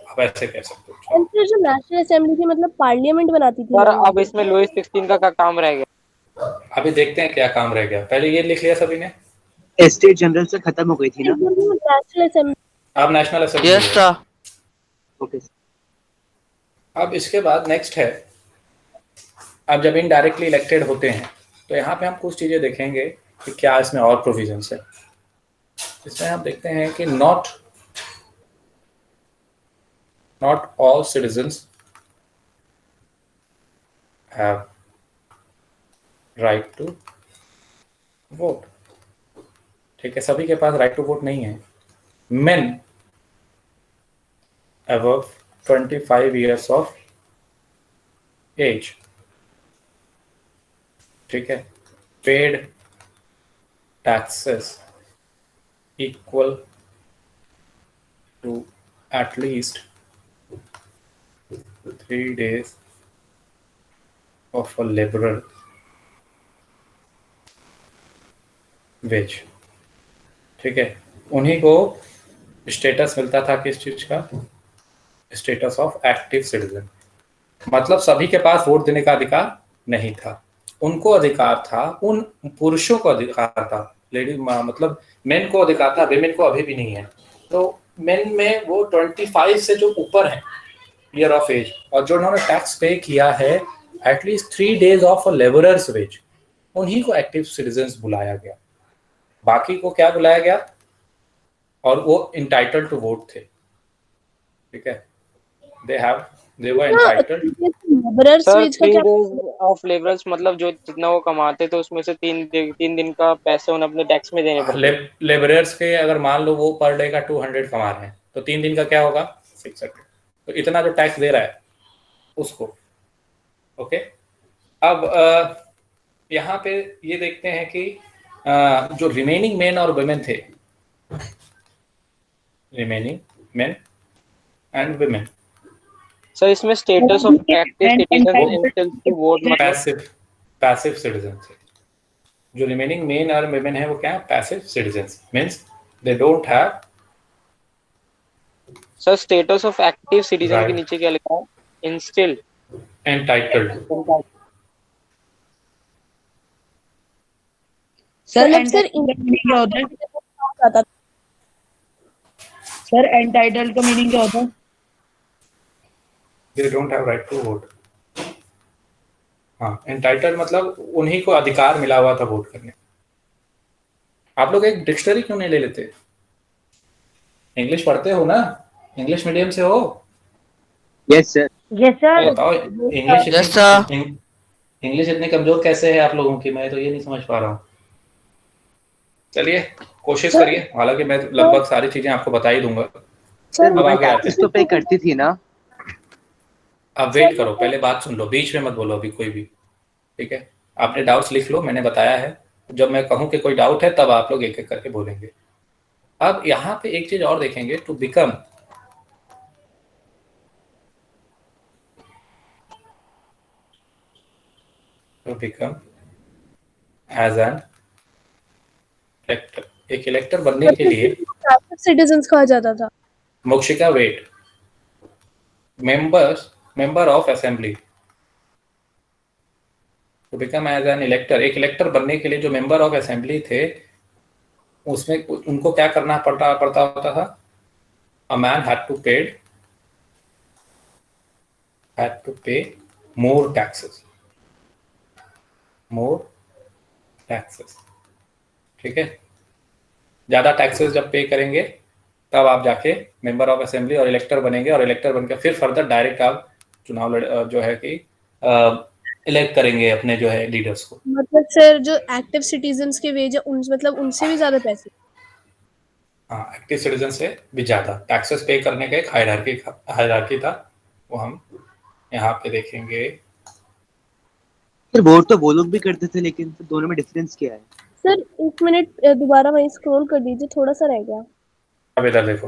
आप ऐसे कह सकते हो। एंड फिर जो नेशनल असेंबली थी मतलब पार्लियामेंट बनाती थी सर ना? अब इसमें लुईस 16 का क्या काम रह गया? अभी देखते हैं क्या काम रह गया, पहले ये लिख लिया सभी ने। स्टेट जनरल से खत्म हो गई थी ना। National assembly. अब national assembly yes sir. Okay. अब इसके बाद नेक्स्ट है, अब जब इनडायरेक्टली इलेक्टेड होते हैं तो यहाँ पे हम कुछ चीजें देखेंगे कि क्या इसमें और प्रोविजंस है। इसमें हम देखते हैं कि not all citizens have right to vote. ठीक है, सभी के पास राइट टू वोट नहीं है। Main above 25 years of age, ठीक है, paid taxes equal to at least 3 days of a liberal wage, ठीक है, उन्हीं को स्टेटस मिलता था किस चीज का, स्टेटस ऑफ एक्टिव सिटीजन। मतलब सभी के पास वोट देने का अधिकार नहीं था, उनको अधिकार था, उन पुरुषों को अधिकार था, लेडी मतलब मेन को अधिकार था, विमेन को अभी भी नहीं है। तो मेन में वो 25 से जो ऊपर है ईयर ऑफ एज, और जो उन्होंने टैक्स पे किया है at least 3 days of a labourer's wage, उन्हीं को एक्टिव सिटीजन्स बुलाया गया। बाकी को क्या बुलाया गया, और वो इंटाइटल्ड टू वोट थे, ठीक है, they were entitled। Sir 3 days of labourers मतलब जो जितना वो कमाते थे उसमें से 3 दिन का पैसे उन्हें अपने टैक्स में देने पड़ते। लेबरर्स के अगर मान लो वो पर डे का 200 कमा रहे हैं तो 3 दिन का क्या होगा 600, तो इतना जो टैक्स दे रहा है उसको। ओके, अब यहाँ पे ये देखते हैं कि जो रिमेनिंग मेन और वुमेन थे, remaining men and women, sir इसमें status of active citizen to vote passive citizen थे। जो रिमेनिंग मेन और वुमेन है वो क्या है, passive citizens, means they don't have. Sir status of active citizen के नीचे क्या लिखा है, इंस्टिल एंटाइटल्ड। सर क्या होता है? सर एंटाइटल्ड का मीनिंग क्या होता है? They don't have right to vote। हाँ, एंटाइटल्ड मतलब उन्हीं को अधिकार मिला हुआ था वोट करने। आप लोग एक डिक्शनरी क्यों नहीं ले लेते? इंग्लिश पढ़ते हो ना, इंग्लिश मीडियम से हो? Yes sir. Yes sir. बताओ इंग्लिश इतनी कमजोर कैसे है आप लोगों की, मैं तो ये नहीं समझ पा रहा हूँ। चलिए कोशिश करिए, हालांकि मैं लगभग सारी चीजें आपको बता ही दूंगा। अब आगे आते हैं। तो पे करती थी ना। अब वेट करो, पहले बात सुन लो, बीच में मत बोलो अभी कोई भी, ठीक है। आपने डाउट्स लिख लो, मैंने बताया है, जब मैं कहूं कि कोई डाउट है तब आप लोग एक एक करके बोलेंगे। अब यहाँ पे एक चीज और देखेंगे, to become as an elector, एक इलेक्टर बनने के लिए सिटीजन्स कहा जाता था। Mokshika wait, member of assembly, to become as an elector, एक इलेक्टर बनने के लिए जो मेंबर ऑफ असेंबली थे उसमें उनको क्या करना पड़ता होता था, अ मैन हैड टू पे मोर टैक्सेस, ठीक है। ज्यादा टैक्सेस जब पे करेंगे तब आप जाके मेंबर ऑफ असेंबली और इलेक्टर बनेंगे, और इलेक्टर बनकर फिर फर्दर डायरेक्ट आप चुनाव जो है कि इलेक्ट करेंगे अपने जो है लीडर्स को। मतलब सर जो एक्टिव सिटीजन्स के वेज है उन मतलब उनसे भी ज्यादा पैसे? हाँ, एक्टिव सिटीजन से भी ज्यादा टैक्सेस पे करने का एक हायरार्की था, वो हम यहाँ पे देखेंगे। फिर वोट तो वो लोग भी करते थे, लेकिन फिर दोनों में डिफरेंस क्या है? सर 1 मिनट दोबारा वहीं स्क्रॉल कर दीजिए, थोड़ा सा रह गया। अब इधर देखो,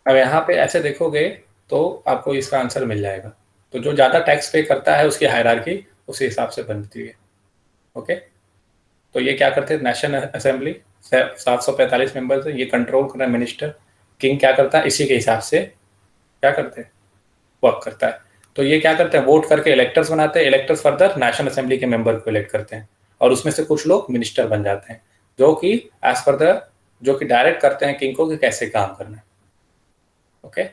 अब यहाँ पे ऐसे देखोगे तो आपको इसका आंसर मिल जाएगा। तो जो ज़्यादा टैक्स पे करता है उसकी हायरार्की उसी हिसाब से बनती है। ओके, तो ये क्या करते हैं, नेशनल असेंबली 745 मेंबर्स है, ये कंट्रोल कर रहा है मिनिस्टर। किंग क्या करता है, इसी के हिसाब से क्या करते हैं, वर्क करता है। तो ये क्या करते हैं, वोट करके इलेक्टर्स बनाते हैं, इलेक्टर्स फर्दर नेशनल असेंबली के मेंबर को इलेक्ट करते हैं, और उसमें से कुछ लोग मिनिस्टर बन जाते हैं, जो कि एज पर द, जो कि डायरेक्ट करते हैं किंग को कि कैसे काम करना है। ओके,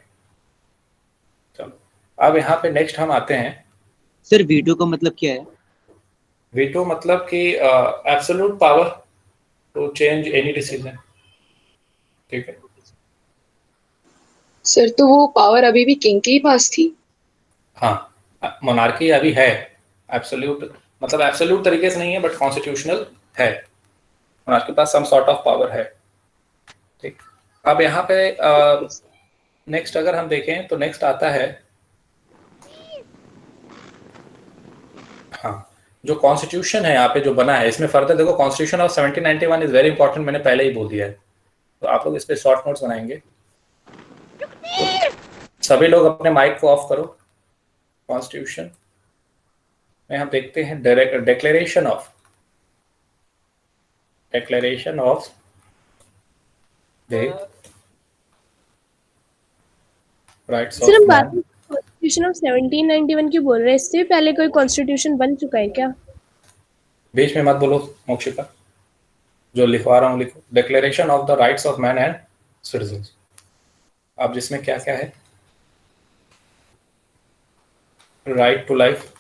चलो अब यहाँ पे नेक्स्ट हम आते हैं। सर वीटो का मतलब क्या है? वीटो मतलब कि absolute power to change any decision. ठीक है सर, तो वो पावर अभी भी किंग के ही पास थी? हाँ, मोनार्की अभी है, एब्सोल्यूट मतलब एब्सोल्यूट तरीके से नहीं है, बट कॉन्स्टिट्यूशनल है, मोनार्की के पास सम सॉर्ट ऑफ पावर है। ठीक, अब यहाँ पे नेक्स्ट अगर हम देखें तो नेक्स्ट आता है, हाँ, जो कॉन्स्टिट्यूशन है यहाँ पे जो बना है, इसमें फर्दर देखो, constitution of 1791 is very important, मैंने पहले ही बोल दिया है, तो आप लोग इस पे शॉर्ट नोट्स बनाएंगे। तो सभी लोग अपने माइक को ऑफ करो। कॉन्स्टिट्यूशन में हम देखते हैं declaration of the rights of सिर्फ मैन। बात कॉन्स्टिट्यूशन ऑफ 1791 की बोल रहे हैं, इससे पहले कोई कॉन्स्टिट्यूशन बन चुका है क्या? बीच में मत बोलो मोक्षिका, जो लिखवा रहा हूँ लिखो। Declaration of the rights of man and citizens, अब जिसमें क्या क्या है, right to life,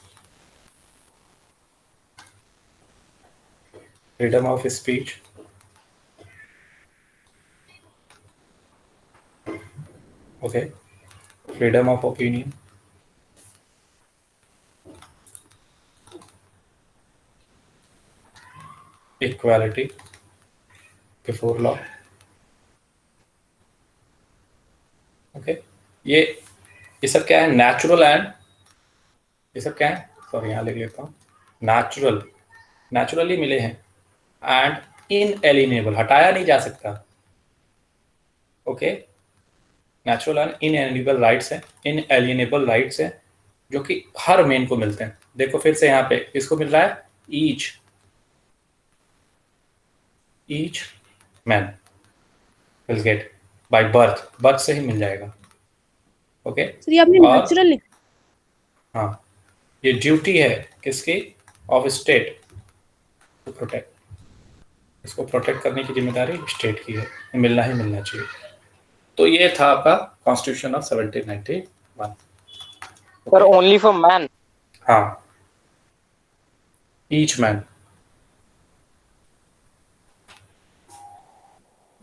freedom of speech, okay, freedom of opinion, equality before law. Okay, ये सब क्या है, नेचुरल एंड, ये सब क्या है, सॉरी यहाँ लिख लेता हूँ, नेचुरली मिले हैं, एंड इनएलिनेबल, हटाया नहीं जा सकता। ओके, नेचुरल एंड इनएलिनेबल राइट्स है, इनएलिनेबल राइट्स है, जो कि हर मैन को मिलते हैं। देखो फिर से यहाँ पे किसको मिल रहा है, each man will get by birth से ही मिल जाएगा। ओके, सर ये आपने नेचुरल लिखा। हाँ, ये ड्यूटी है किसकी, ऑफ स्टेट टू प्रोटेक्ट, इसको प्रोटेक्ट करने की जिम्मेदारी स्टेट की है, ये मिलना ही मिलना चाहिए। तो ये था आपका constitution of 1791। Sir only for man? हाँ, each man,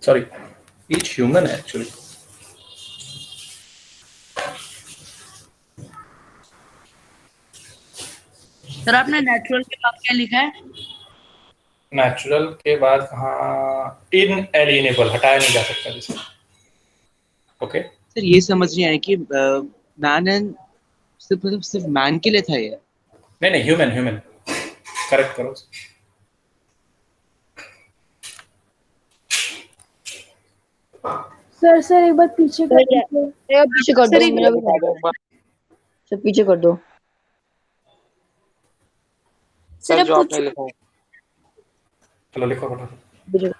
sorry each human है एक्चुअली। सर आपने नेचुरल के बाद क्या लिखा है? नेचुरल के बाद कहाँ, इनएलिनेबल, हटाया नहीं जा सकता जिसे। ओके, सर ये समझ नहीं आया कि मैन एंड सिर्फ मैन के लिए था ये? नहीं ह्यूमन, करेक्ट करो। सर एक बार पीछे कर दीजिए। पीछे कर दो, मेरा भी कर दो। सर पीछे कर दो। सर जो आपने लिखा है, चलो लिखो फटाफट।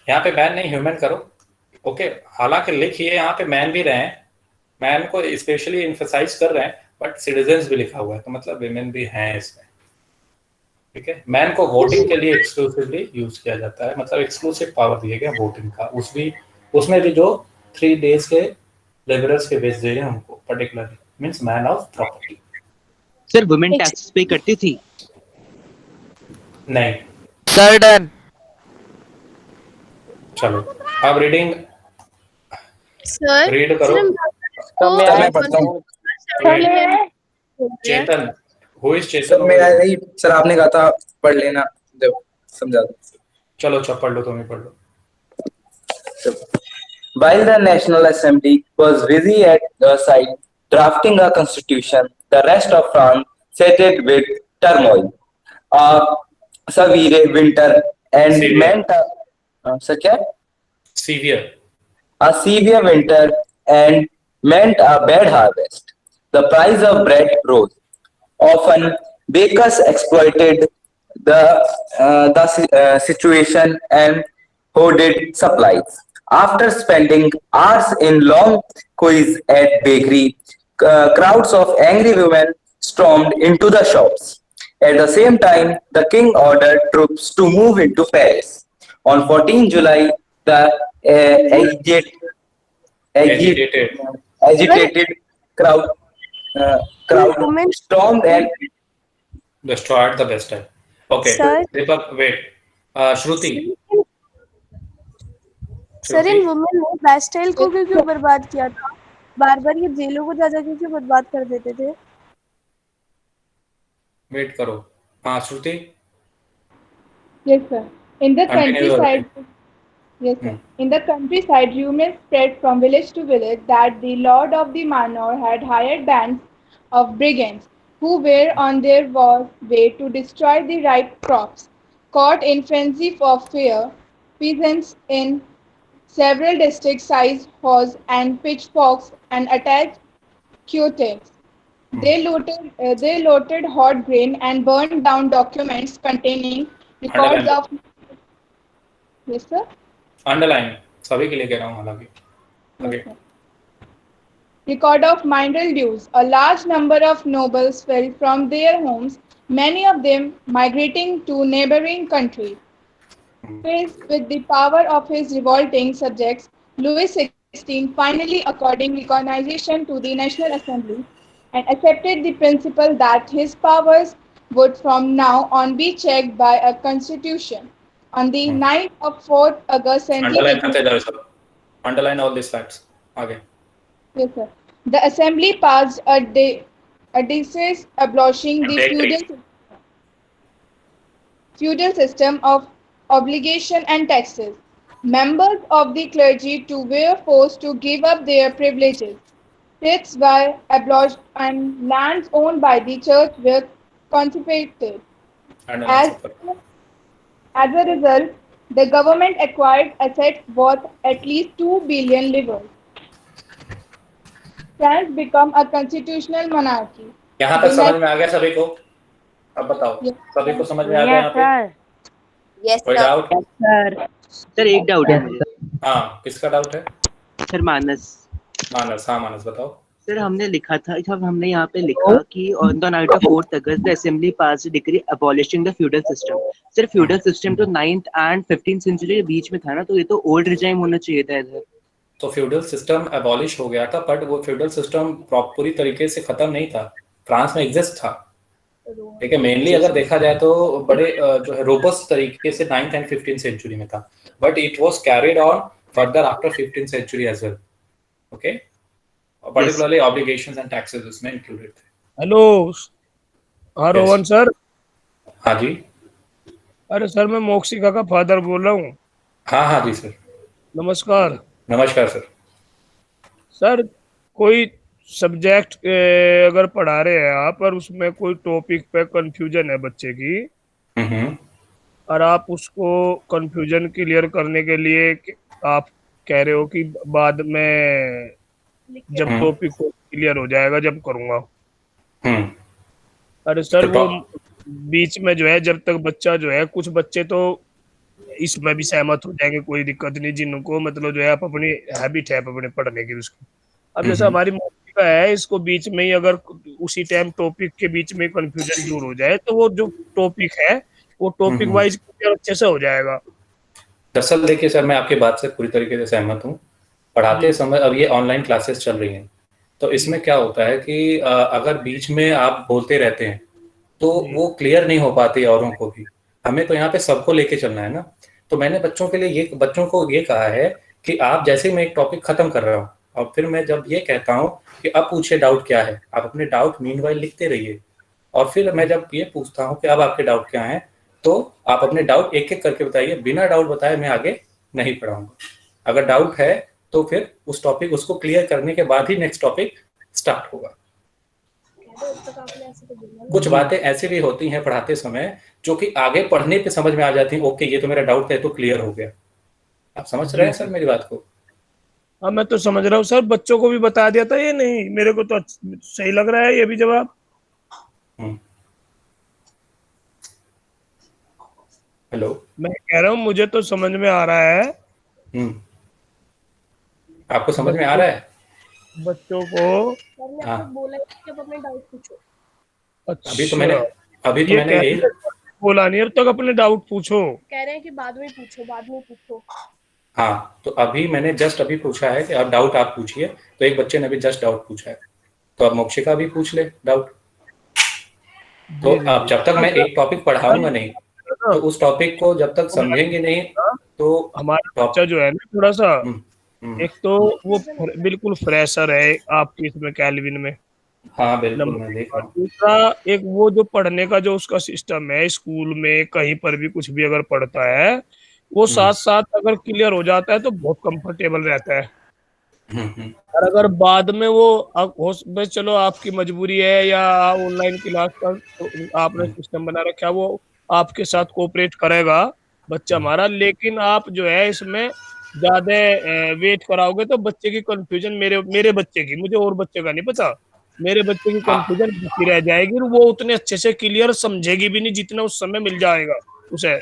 यहाँ पे मैन नहीं ह्यूमन करो। ओके, हालांकि लिखिए यहाँ पे मैन भी रहे हैं, मैन को स्पेशली एम्फसाइज कर रहे हैं, बट सिटीजन्स भी लिखा हुआ है, तो मतलब विमेन भी हैं इसमें। ठीक है, मैन को वोटिंग के लिए एक्सक्लूसिवली यूज किया जाता है, मतलब एक्सक्लूसिव पावर दिया गया वोटिंग का, उसमें भी जो 3 days के लेबरर्स के बेस दे रहे हैं उनको, particularly means man of property. Sir women taxes पे करती थी? नहीं सर डन। चलो अब रीडिंग सर रीड करो। मैं पढ़ता हूँ। चेतन, हु इज चेतन? मेरा नहीं सर, आपने कहा था पढ़ लेना, जब समझा दो। चलो अच्छा पढ़ लो, तुम ही पढ़ लो। While the National Assembly was busy at the side drafting a constitution, the rest of France sat with turmoil. A severe winter and Severe. meant sir क्या? Severe. A severe winter and meant a bad harvest. The price of bread rose. Often, bakers exploited the situation and hoarded supplies. After spending hours in long queues at bakery, crowds of angry women stormed into the shops. At the same time, the king ordered troops to move into Paris. On 14 July, the Agitated. agitated crowd stormed and Destroyed the Bastille. Okay. Sir? Deepak, wait. Shruti. Sir in women ने बैस्टाइल को क्यों बर्बाद किया था? बार बार ये जेलों को जा जाके क्यों बर्बाद कर देते थे? वेट करो. हाँ श्रुति. Yes, sir. In the Continue your countryside, yes, sir. In the countryside, rumors spread from village to village that the lord of the manor had hired bands of brigands who were on their way to destroy the ripe crops. Caught in frenzy of fear, peasants in several districts seized hoes and pitchforks and attacked Q-tips. They looted hot grain and burned down documents containing records of. Yes, sir. Underline. सभी के लिए कह रहा हूँ हालांकि. Okay. Record of mineral dues. A large number of nobles fell from their homes, many of them migrating to neighboring countries. Faced with the power of his revolting subjects, Louis XVI finally accorded recognition to the National Assembly and accepted the principle that his powers would from now on be checked by a constitution. On the night of 4th August 1789, Underline all these facts. Okay. yes, sir. The Assembly passed a decree abolishing the feudal system of obligation and taxes. Members of the clergy too were forced to give up their privileges. Tithes were abolished and lands owned by the church were confiscated. As a result, the government acquired assets worth at least 2 billion livres. France became a constitutional monarchy. यहाँ तक समझ में आ गया सभी को? अब बताओ. सभी को समझ में आ गया यहाँ पे? Yes, कोई डाउट? सर एक डाउट है मुझे. हाँ, किसका डाउट है? सर मानस. हाँ मानस बताओ. सर हमने लिखा था, हमने यहाँ पे लिखा कि on the night of 4th August the assembly pass decree abolishing the feudal system. Sir feudal system तो 9th एंड 15th सेंचुरी के बीच में था ना, तो ये तो ओल्ड रिजाइम होना चाहिए था इधर. तो फ्यूडल सिस्टम अबॉलिश हो गया था, बट वो फ्यूडल सिस्टम पूरी तरीके से खत्म नहीं था. फ्रांस में एग्जिस्ट था. ठीक है. मेनली अगर देखा जाए तो बड़े जो है रोबस्ट तरीके से 9th एंड 15th सेंचुरी में था, but it was carried on further after 15th century as well. Okay. Particularly obligations and taxes उसमें included थे. Hello Rohan sir. हाँ जी. अरे सर मैं मोक्सिका का फादर बोल रहा हूँ. हाँ जी सर. नमस्कार. नमस्कार सर. सर कोई सब्जेक्ट अगर पढ़ा रहे हैं आप और उसमें कोई टॉपिक पे कंफ्यूजन है बच्चे की, और आप उसको कंफ्यूजन क्लियर करने के लिए आप कह रहे हो कि बाद में जब टॉपिक क्लियर हो जाएगा जब करूंगा. अरे सर वो बीच में जो है जब तक बच्चा जो है, कुछ बच्चे तो इसमें भी सहमत हो जाएंगे, कोई दिक्कत नहीं, जिनको मतलब जो है आप अपनी हैबिट है अपने पढ़ने की उसकी. अब जैसे हमारी मौलिका है, इसको बीच में ही अगर उसी टाइम टॉपिक के बीच में कंफ्यूजन दूर हो जाए तो वो जो टॉपिक है वो टॉपिक वाइज अच्छे से हो जाएगा. दरअसल देखिए सर, मैं आपकी बात से पूरी तरीके से सहमत हूँ. पढ़ाते समय अब ये ऑनलाइन क्लासेस चल रही हैं, तो इसमें क्या होता है कि अगर बीच में आप बोलते रहते हैं तो वो क्लियर नहीं हो पाती औरों को भी. हमें तो यहाँ पे सबको लेके चलना है ना. तो मैंने बच्चों को ये कहा है कि आप जैसे मैं एक टॉपिक खत्म कर रहा हूँ और फिर मैं जब ये कहता हूँ कि अब पूछे डाउट क्या है, आप अपने डाउट मीनवाइल लिखते रहिए, और फिर मैं जब ये पूछता हूँ कि अब आपके डाउट क्या है, तो आप अपने डाउट एक एक करके बताइए. बिना डाउट बताए मैं आगे नहीं पढ़ाऊंगा. अगर डाउट है तो फिर उस टॉपिक उसको क्लियर करने के बाद ही नेक्स्ट टॉपिक स्टार्ट होगा. तो अब तक आपने ऐसे तो बोला कुछ बातें ऐसी भी होती हैं पढ़ाते समय जो कि आगे पढ़ने पे समझ में आ जाती हैं, ओके ये तो मेरा डाउट है तो क्लियर हो गया। आप समझ रहे हैं सर मेरी बात को? हाँ मैं तो समझ रहा हूँ सर, बच्चों को भी बता दिया था ये, नहीं मेरे को तो सही लग रहा है ये भी जवाब। हेलो, मैं कह रहा हूँ मुझे तो समझ में आ रहा है। आपको समझ में आ रहा है? बच्चों को सर ने हाँ। आपको बोला है कि अब अपने डाउट पूछो। अभी तो मैंने यही बोला नहीं अब तक अपने डाउट पूछो। कह रहे हैं कि बाद में पूछो, बाद में पूछो। हाँ, तो अभी मैंने जस्ट अभी पूछा है कि अब डाउट आप पूछिए, तो एक बच्चे ने भी जस्ट डाउट पूछा है, तो अब मोक्षिका भी पूछ ले डाउट। तो अब जब तक मैं एक टॉपिक पढ़ाऊंगा नहीं, तो उस टॉपिक को जब तक समझेंगे नहीं तो हमारा बच्चा जो है ना थोड़ा सा, एक तो वो बिल्कुल फ्रेशर है आपके इसमें कैलविन में। हाँ बिल्कुल, मैं देख रहा हूँ। दूसरा एक वो जो पढ़ने का जो उसका सिस्टम है, स्कूल में कहीं पर भी कुछ भी अगर पढ़ता है वो साथ साथ अगर क्लियर हो जाता है तो बहुत कंफर्टेबल रहता है। और अगर बाद में वो बस चलो आपकी मजबूरी है या ऑनलाइन क्लास का तो आपने सिस्टम बना रखा है, वो आपके साथ कोऑपरेट करेगा बच्चा हमारा, लेकिन आप जो है इसमें ज्यादा वेट कराओगे तो बच्चे की कंफ्यूजन, मेरे बच्चे की, मुझे और बच्चे का नहीं पता, मेरे बच्चे की कंफ्यूजन बची रह जाएगी और वो उतने अच्छे से क्लियर समझेगी भी नहीं जितना उस समय मिल जाएगा उसे।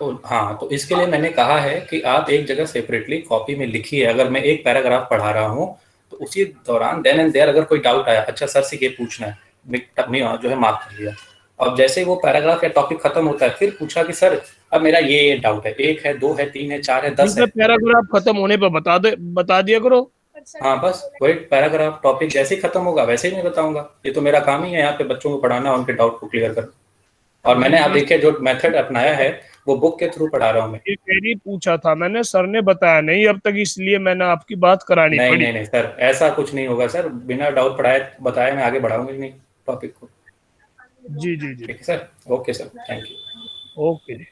हाँ, तो इसके लिए मैंने कहा है कि आप एक जगह सेपरेटली कॉपी में लिखिए। अगर मैं एक पैराग्राफ पढ़ा रहा हूँ तो उसी दौरान देन एंड देयर अगर कोई डाउट आया, अच्छा सर से ये पूछना है, जो है मार्क कर लिया। और जैसे ही वो पैराग्राफ या टॉपिक खत्म होता है फिर पूछा कि सर अब मेरा ये डाउट है, 1 है, 2 है, 3 है, 4 है, 10 है। पैराग्राफ खत्म होने पर बता दिया करो। हाँ बस वही पैराग्राफ टॉपिक जैसे ही खत्म होगा वैसे ही मैं बताऊंगा। ये तो मेरा काम ही है यहाँ पे बच्चों को पढ़ाना, उनके डाउट को क्लियर करना। और मैंने आप देखिए जो मेथड अपनाया है वो बुक के थ्रू पढ़ा रहा हूँ मैं। ये मेरी पूछा था मैंने, सर ने बताया नहीं अब तक, इसलिए मैंने आपकी बात करानी पड़ी। नहीं सर, ऐसा कुछ नहीं होगा सर, बिना डाउट पढ़ाए बताए मैं आगे बढ़ाऊंगा नहीं टॉपिक को। जी ठीक है sir, okay sir, thank you. Okay जी।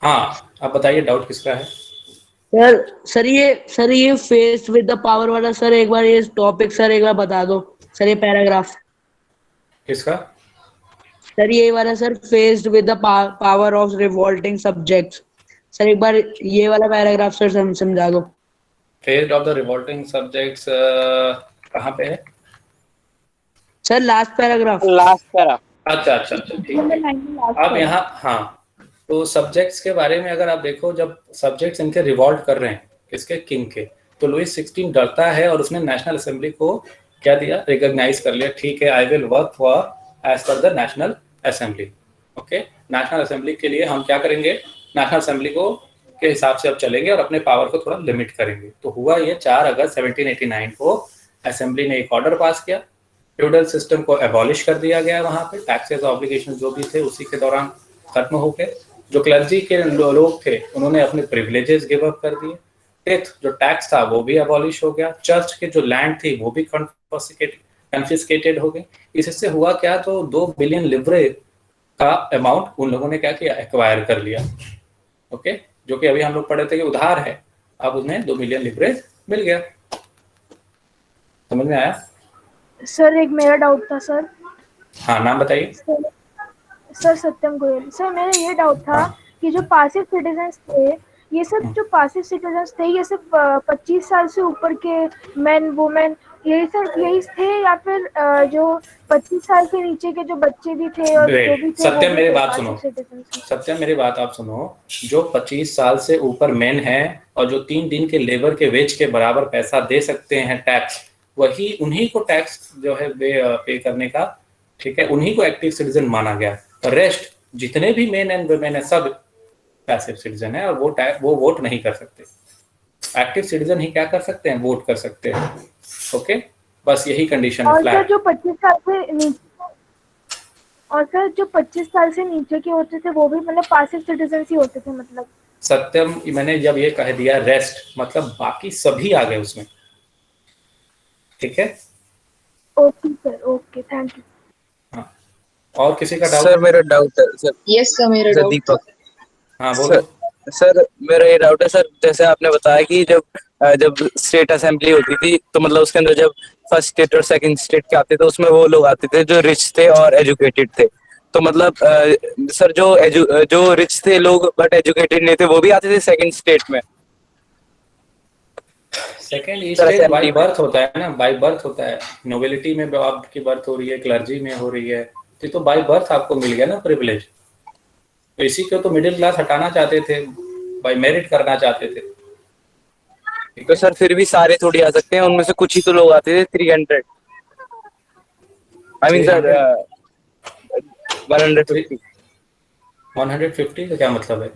हाँ आप बताइए डाउट किसका है? सर ये फेस विद द पावर वाला सर एक बार ये टॉपिक सर एक बार बता दो सर, ये पैराग्राफ किसका? सर ये वाला sir, faced with the power of revolting subjects, sir एक बार ये वाला पैराग्राफ सर समझा दो। Faced of the revolting subjects कहाँ पे है सर? Last paragraph. अच्छा ठीक है। अब यहाँ हाँ, तो सब्जेक्ट्स के बारे में अगर आप देखो, जब सब्जेक्ट्स इनके रिवॉल्ट कर रहे हैं किसके, किंग के, तो लुईस 16 डरता है और उसने नेशनल असेंबली को क्या दिया, रिकॉग्नाइज कर लिया। ठीक है, I will work for as per the national assembly. Okay, national assembly के लिए हम क्या करेंगे, नेशनल असेंबली को के हिसाब से अब चलेंगे और अपने पावर को थोड़ा लिमिट करेंगे। तो हुआ ये 4 अगस्त 1789 को असेंबली ने एक ऑर्डर पास किया, फ्यूडल सिस्टम को एबॉलिश कर दिया गया। वहां पे टैक्सेस ऑब्लिगेशन जो भी थे उसी के दौरान खत्म हो गए। जो क्लर्जी के लोग थे उन्होंने अपने प्रिविलेजेस गिव अप कर दिए। फिफ्थ जो टैक्स था वो भी एबॉलिश हो गया। चर्च के जो लैंड थी वो भी कन्फिस्केटेड हो गई। इससे हुआ क्या, तो 2 बिलियन लिब्रे का अमाउंट उन लोगों ने क्या किया, एक्वायर कर लिया। ओके, जो कि अभी हम लोग पढ़े थे कि उधार है, अब उन्हें 2 बिलियन लिब्रे मिल गया। समझ में आया? सर एक मेरा डाउट था सर। हाँ, नाम बताइए। सर सत्यम गोयल। सर मेरा ये डाउट था कि जो पासिव सिटीजन्स थे, ये सब जो पासिव सिटीजन्स थे ये सब 25 साल से ऊपर के मैन वुमेन यही थे, या फिर जो 25 साल के नीचे के जो बच्चे भी थे और जो भी थे? सत्यम मेरी बात सुनो, सत्यम मेरी बात आप सुनो। जो 25 साल से ऊपर मेन है और जो 3 दिन के लेबर के वेज के बराबर पैसा दे सकते हैं टैक्स, वही उन्हीं को टैक्स जो है पे करने का, ठीक है, उन्हीं को एक्टिव सिटीजन माना गया। रेस्ट जितने भी मेन एंड वुमेन है सब पैसिव सिटीजन है और वो वोट नहीं कर सकते। एक्टिव सिटीजन ही क्या कर सकते हैं, वोट कर सकते हैं। ओके, बस यही कंडीशन है। और सर जो 25 साल से नीचे, और सर जो 25 साल से नीचे के होते थे वो भी मतलब पासिव सिटीजन ही होते थे मतलब? सत्यम, मैंने जब ये कह दिया रेस्ट मतलब बाकी सभी आ गए उसमें। ठीक है, okay sir, okay, thank you. और किसी का डाउट? सर मेरा डाउट है सर। यस सर, मेरा डाउट। दीपक, हाँ बोलो। सर मेरा ये डाउट है सर, जैसे आपने बताया कि जब स्टेट असेंबली होती थी तो मतलब उसके अंदर जब फर्स्ट स्टेट और सेकंड स्टेट के आते थे उसमें वो लोग आते थे जो रिच थे और एजुकेटेड थे। तो मतलब सर जो रिच थे लोग बट एजुकेटेड नहीं थे वो भी आते थे सेकंड स्टेट में? Second sir stage by assembly में। बर्थ होता है ना, बाय बर्थ होता है। नोबिलिटी में आपकी बर्थ हो रही है, क्लर्जी में हो रही है, तो बाय बर्थ आपको मिल गया ना प्रिविलेज। तो इसी को तो मिडिल क्लास हटाना चाहते थे, बाय मेरिट करना चाहते थे। तो सर फिर भी सारे थोड़ी आ सकते हैं, उनमें से कुछ ही तो लोग आते थे 300, आई मीन सर 150। 150 का क्या मतलब है?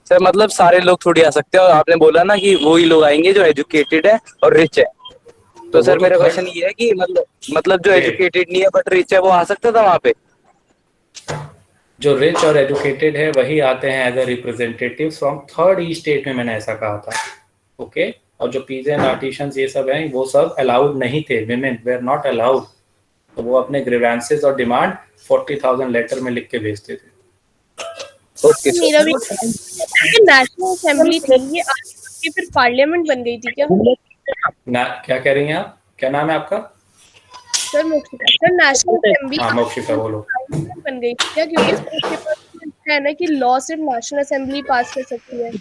सर मतलब सारे लोग थोड़ी आ सकते हैं, और आपने बोला ना कि वही लोग आएंगे जो एजुकेटेड है और रिच है। तो वो सर तो मेरा थर्ड। क्वेश्चन ये है कि मतलब जो ओके, एजुकेटेड नहीं है बट रिच है वो आ सकता था वहां पे? जो रिच और एजुकेटेड है वही आते हैं as a representative from third estate में, मैंने ऐसा कहा था। ओके, और जो पीजे एंड आर्टिशंस ये सब हैं वो सब अलाउड नहीं थे, विमेन वेर नॉट अलाउड। तो वो अपने ग्रीवेंसेस और डिमांड 40,000 लेटर में लिख के भेजते थे। ओके तो मेरा सर। भी नेशनल असेंबली थी ये आगे फिर पार्लियामेंट बन गई थी क्या? ना, क्या कह रही हैं आप? क्या नाम है आपका? सर मोक्षिका सर, नेशनल असेंबली हाँ मोक्षिका, बोलो। बन गई थी क्या? क्योंकि उसके पास है ना कि लॉ सिर्फ नेशनल असेंबली पास कर सकती है।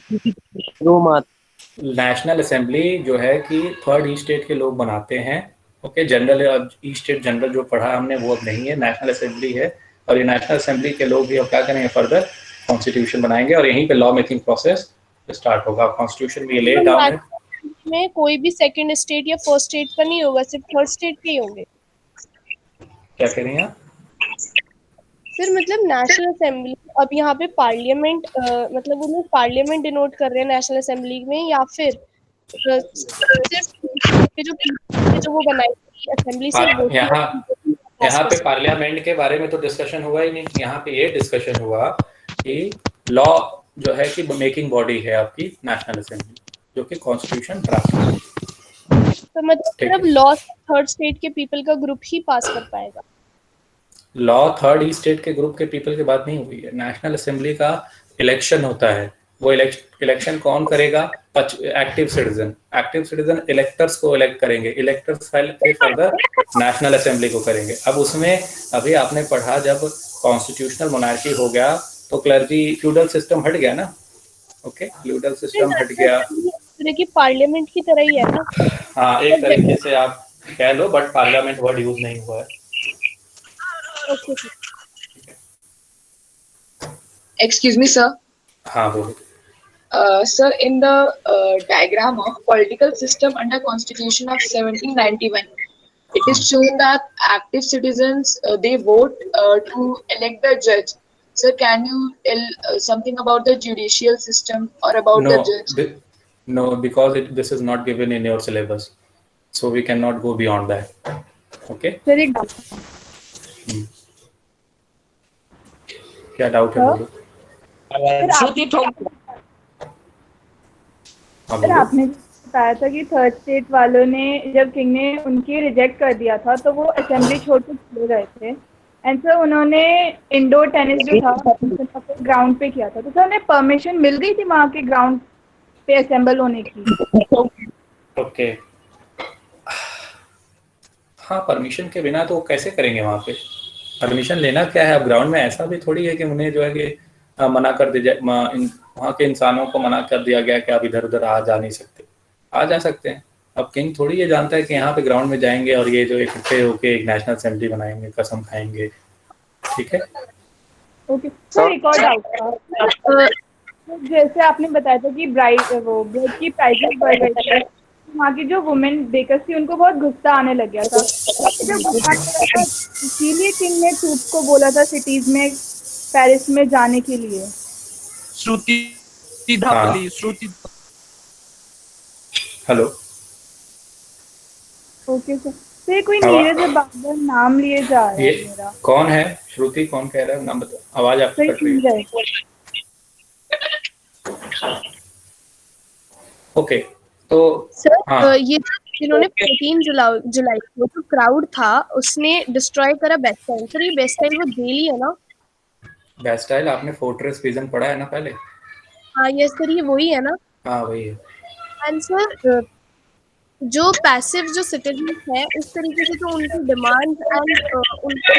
नेशनल असेंबली जो है कि थर्ड ई स्टेट के लोग बनाते हैं। Okay, general E state general जो पढ़ा हमने वो अब नहीं है, नेशनल असेंबली है। और ये नेशनल असेंबली के लोग भी अब क्या करेंगे, फर्दर कॉन्स्टिट्यूशन बनाएंगे और यहीं पे लॉ मेकिंग प्रोसेस स्टार्ट होगा। कॉन्स्टिट्यूशन में ये ले डाउन है। में कोई भी सेकंड स्टेट या फर्स्ट स्टेट का नहीं होगा, सिर्फ थर्ड स्टेट के ही होंगे। क्या कह रही हैं आप? सर मतलब नेशनल असेंबली अब यहाँ पे पार्लियामेंट मतलब वो लोग पार्लियामेंट डिनोट कर रहे हैं नेशनल असेंबली में, या फिर सिर्फ जो वो बनाई असेंबली से यहाँ पे पार्लियामेंट के बारे में तो डिस्कशन हुआ ही नहीं। यहाँ पे ये डिस्कशन हुआ कि लॉ जो है कि मेकिंग बॉडी है आपकी नेशनल असेंबली, जो कि कॉन्स्टिट्यूशन ड्राफ्ट है। तो मतलब सिर्फ लॉ थर्ड स्टेट के पीपल का ग्रुप ही पास कर पाएगा। लॉ थर्ड ई स्टेट के ग्रुप के पीपल की बात नहीं हुई है। नेशनल असेंबली का इलेक्शन होता है, वो इलेक्शन कौन करेगा? एक्टिव सिटीजन इलेक्टर्स को इलेक्ट करेंगे, इलेक्टर्स फर्दर नेशनल असेंबली को करेंगे। अब उसमें अभी आपने पढ़ा जब कॉन्स्टिट्यूशनल मोनार्की हो गया तो क्लर्जी फ्यूडल सिस्टम हट गया ना। ओके, फ्यूडल सिस्टम हट गया। कि पार्लियामेंट की तरह ही है ना। हाँ, एक तरीके से आप कह लो, बट पार्लियामेंट वर्ड यूज नहीं हुआ है। Excuse me, sir. हाँ बोलो। Sir, in the diagram of political system under Constitution of 1791, it is shown that active citizens they vote to elect the judge. Sir, can you tell something about the judicial system or about the judge? No, because this is not given in your syllabus, so we cannot go beyond that. Okay. Sir एक क्या doubt है बोलो। Sir आपने बताया था कि third state वालों ने जब किंग ने उनकी रिजेक्ट कर दिया था तो वो असेंबली छोड़ के चले गए थे, एंड सर उन्होंने इंडोर टेनिस जो था ग्राउंड पे किया था, तो सर उन्हें परमिशन मिल गई थी वहाँ के ग्राउंड पे असेंबल होने की? ओके, हाँ, परमिशन के बिना तो कैसे करेंगे वहाँ पे? परमिशन लेना क्या है? अब ग्राउंड में ऐसा भी थोड़ी है कि उन्हें जो है कि मना कर दिया, वहाँ के इंसानों को मना कर दिया गया कि आप इधर उधर आ जा नहीं सकते। आ जा सकते हैं। अब किंग थोड़ी ये जानता है कि यहाँ पे ग्राउंड में जाएंगे और ये जो इकट्ठे होके एक नेशनल असेंबली बनाएंगे, कसम खाएंगे। ठीक है। ओके सर, एक और डाउट था। जैसे आपने बताया था कि ब्रेड की प्राइसेस बढ़ गई थी, वहाँ की जो वुमेन बेकर्स थी उनको बहुत गुस्सा आने लग गया था। इसीलिए किंग ने ट्रूप्स को बोला था सिटीज में पेरिस में जाने के लिए। श्रुति हेलो। ओके सर, कोई नीरज बाबर नाम लिए जा रहा है मेरा। कौन है? श्रुति कौन कह रहा है? नाम बताओ, आवाज आपकी कट रही है। ओके, तो सर हाँ। ये जिन्होंने 14 जुलाई को जो क्राउड था उसने डिस्ट्रॉय करा बेस्ट टाइम। सर ये बेस्ट टाइम वो डेली है ना? बेस्टाइल आपने फोर्ट्रेस प्रिजन पढ़ा है ना पहले? हाँ यस सर, ये वही है ना। हाँ वही है। एंड सर जो पैसिव जो सिटीजन है उस तरीके से तो उनकी डिमांड एंड उनके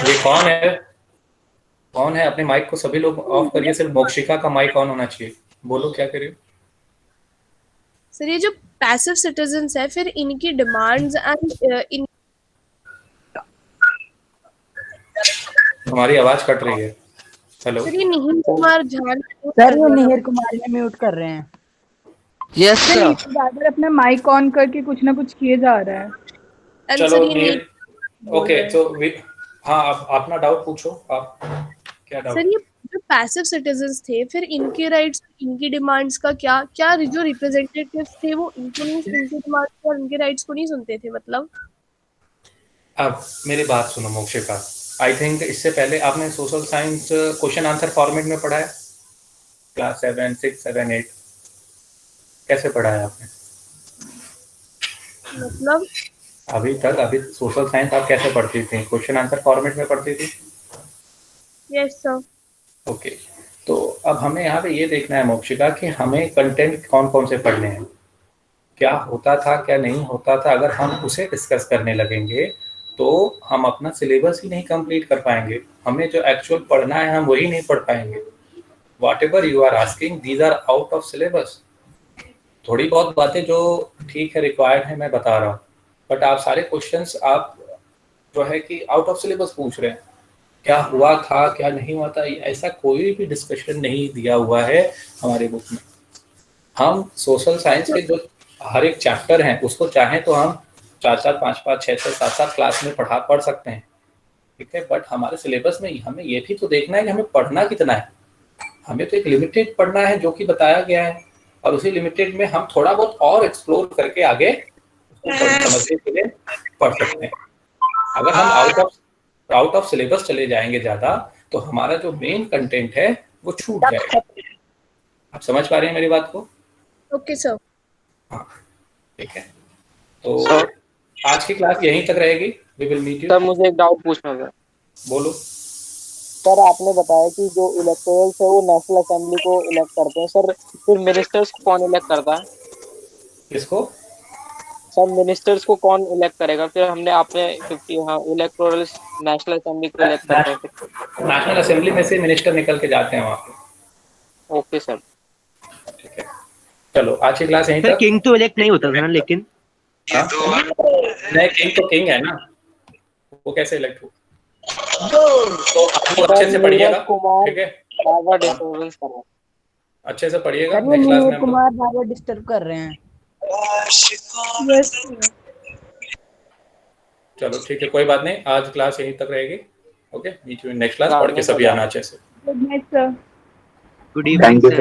ये कौन है? कौन है? अपने माइक को सभी लोग ऑफ करिए, सिर्फ मोक्षिका का माइक ऑन होना चाहिए। बोलो क्या करिए। सर ये जो पैसिव सिटीजन्स है फिर इनकी डिमांड्स एंड हमारी आवाज कट रही है। हेलो सर ये निहिल कुमार झा सर ये निहिर कुमार ने म्यूट कर रहे हैं। Yes sir sir. ज्यादा अपना माइक ऑन करके कुछ ना कुछ किए जा रहा है। चलो नील, ओके तो हाँ आप अपना डाउट पूछो। आप क्या डाउट? सर ये जो पैसिव सिटीजन्स थे फिर इनके राइट्स इनकी डिमांड्स का क्या क्या जो रिप्रेजेंटेटिव्स थे वो इनको नहीं, इनकी डिमांड्स और इनके राइट्स को नहीं सुनते थे मतलब? अब मेरी बात सुनो मोक्षिका, आई थिंक इससे पहले आपने social science question answer format में पढ़ा है क्लास 7, 6, 7, 8 कैसे पढ़ा है आपने? मतलब अभी सोशल साइंस आप कैसे पढ़ती थी? क्वेश्चन आंसर फॉर्मेट में पढ़ती थी? Yes sir. ओके, तो अब हमें यहाँ पे ये देखना है मोक्षिका कि हमें कंटेंट कौन कौन से पढ़ने हैं, क्या होता था क्या नहीं होता था। अगर हम उसे डिस्कस करने लगेंगे तो हम अपना सिलेबस ही नहीं कंप्लीट कर पाएंगे। हमें जो एक्चुअल पढ़ना है हम वही नहीं पढ़ पाएंगे। Whatever you are asking these are out of syllabus. थोड़ी बहुत बातें जो ठीक है रिक्वायर्ड है मैं बता रहा हूँ, बट आप सारे क्वेश्चंस आप जो है कि आउट ऑफ सिलेबस पूछ रहे हैं। क्या हुआ था क्या नहीं हुआ था ऐसा कोई भी डिस्कशन नहीं दिया हुआ है हमारे बुक में। हम सोशल साइंस के जो हर एक चैप्टर हैं उसको चाहें तो हम 4-4, 5-5, 6-6, 7-7 क्लास में पढ़ सकते हैं, ठीक है। बट हमारे सिलेबस में हमें ये भी तो देखना है कि हमें पढ़ना कितना है। हमें तो एक लिमिटेड पढ़ना है जो कि बताया गया है, और उसी लिमिटेड में हम थोड़ा बहुत और एक्सप्लोर करके आगे उसको समझने के लिए पढ़ सकते हैं। अगर हम आउट ऑफ सिलेबस चले जाएंगे ज़्यादा तो हमारा जो मेन कंटेंट है वो छूट जाएगा। आप समझ पा रहे हैं मेरी बात को? Okay sir. हाँ ठीक है, तो आज की क्लास यहीं तक रहेगी। We will meet you. Sir मुझे एक डाउट पूछना था। बोलो। सर आपने बताया कि जो इलेक्टोरल्स है वो नेशनल असेंबली को इलेक्ट करते हैं, सर फिर मिनिस्टर्स को कौन इलेक्ट करता है? किसको? सर मिनिस्टर्स को कौन इलेक्ट करेगा? फिर हमने आपने 50 हाँ इलेक्टोरल्स नेशनल असेंबली को इलेक्ट करते हैं। नेशनल असेंबली में से मिनिस्टर निकल के जाते हैं वहाँ पे। Okay sir. ठीक है, चलो आज की क्लास यहीं सर तक। किंग तो इलेक्ट नहीं होता था ना, लेकिन नहीं किंग तो किंग है ना, वो कैसे इलेक्ट हो? तो आपको अच्छे से पढ़िएगा, ठीक है, अच्छे से पढ़िएगा। सर ये नेक्स्ट क्लास में निहिर हम लोग कुमार बार डिस्टर्ब कर रहे हैं। यस चलो ठीक है, कोई बात नहीं, आज क्लास यहीं तक रहेगी। Okay, meet you in next class. पढ़ के सभी आना अच्छे से। Good night sir. Good evening sir.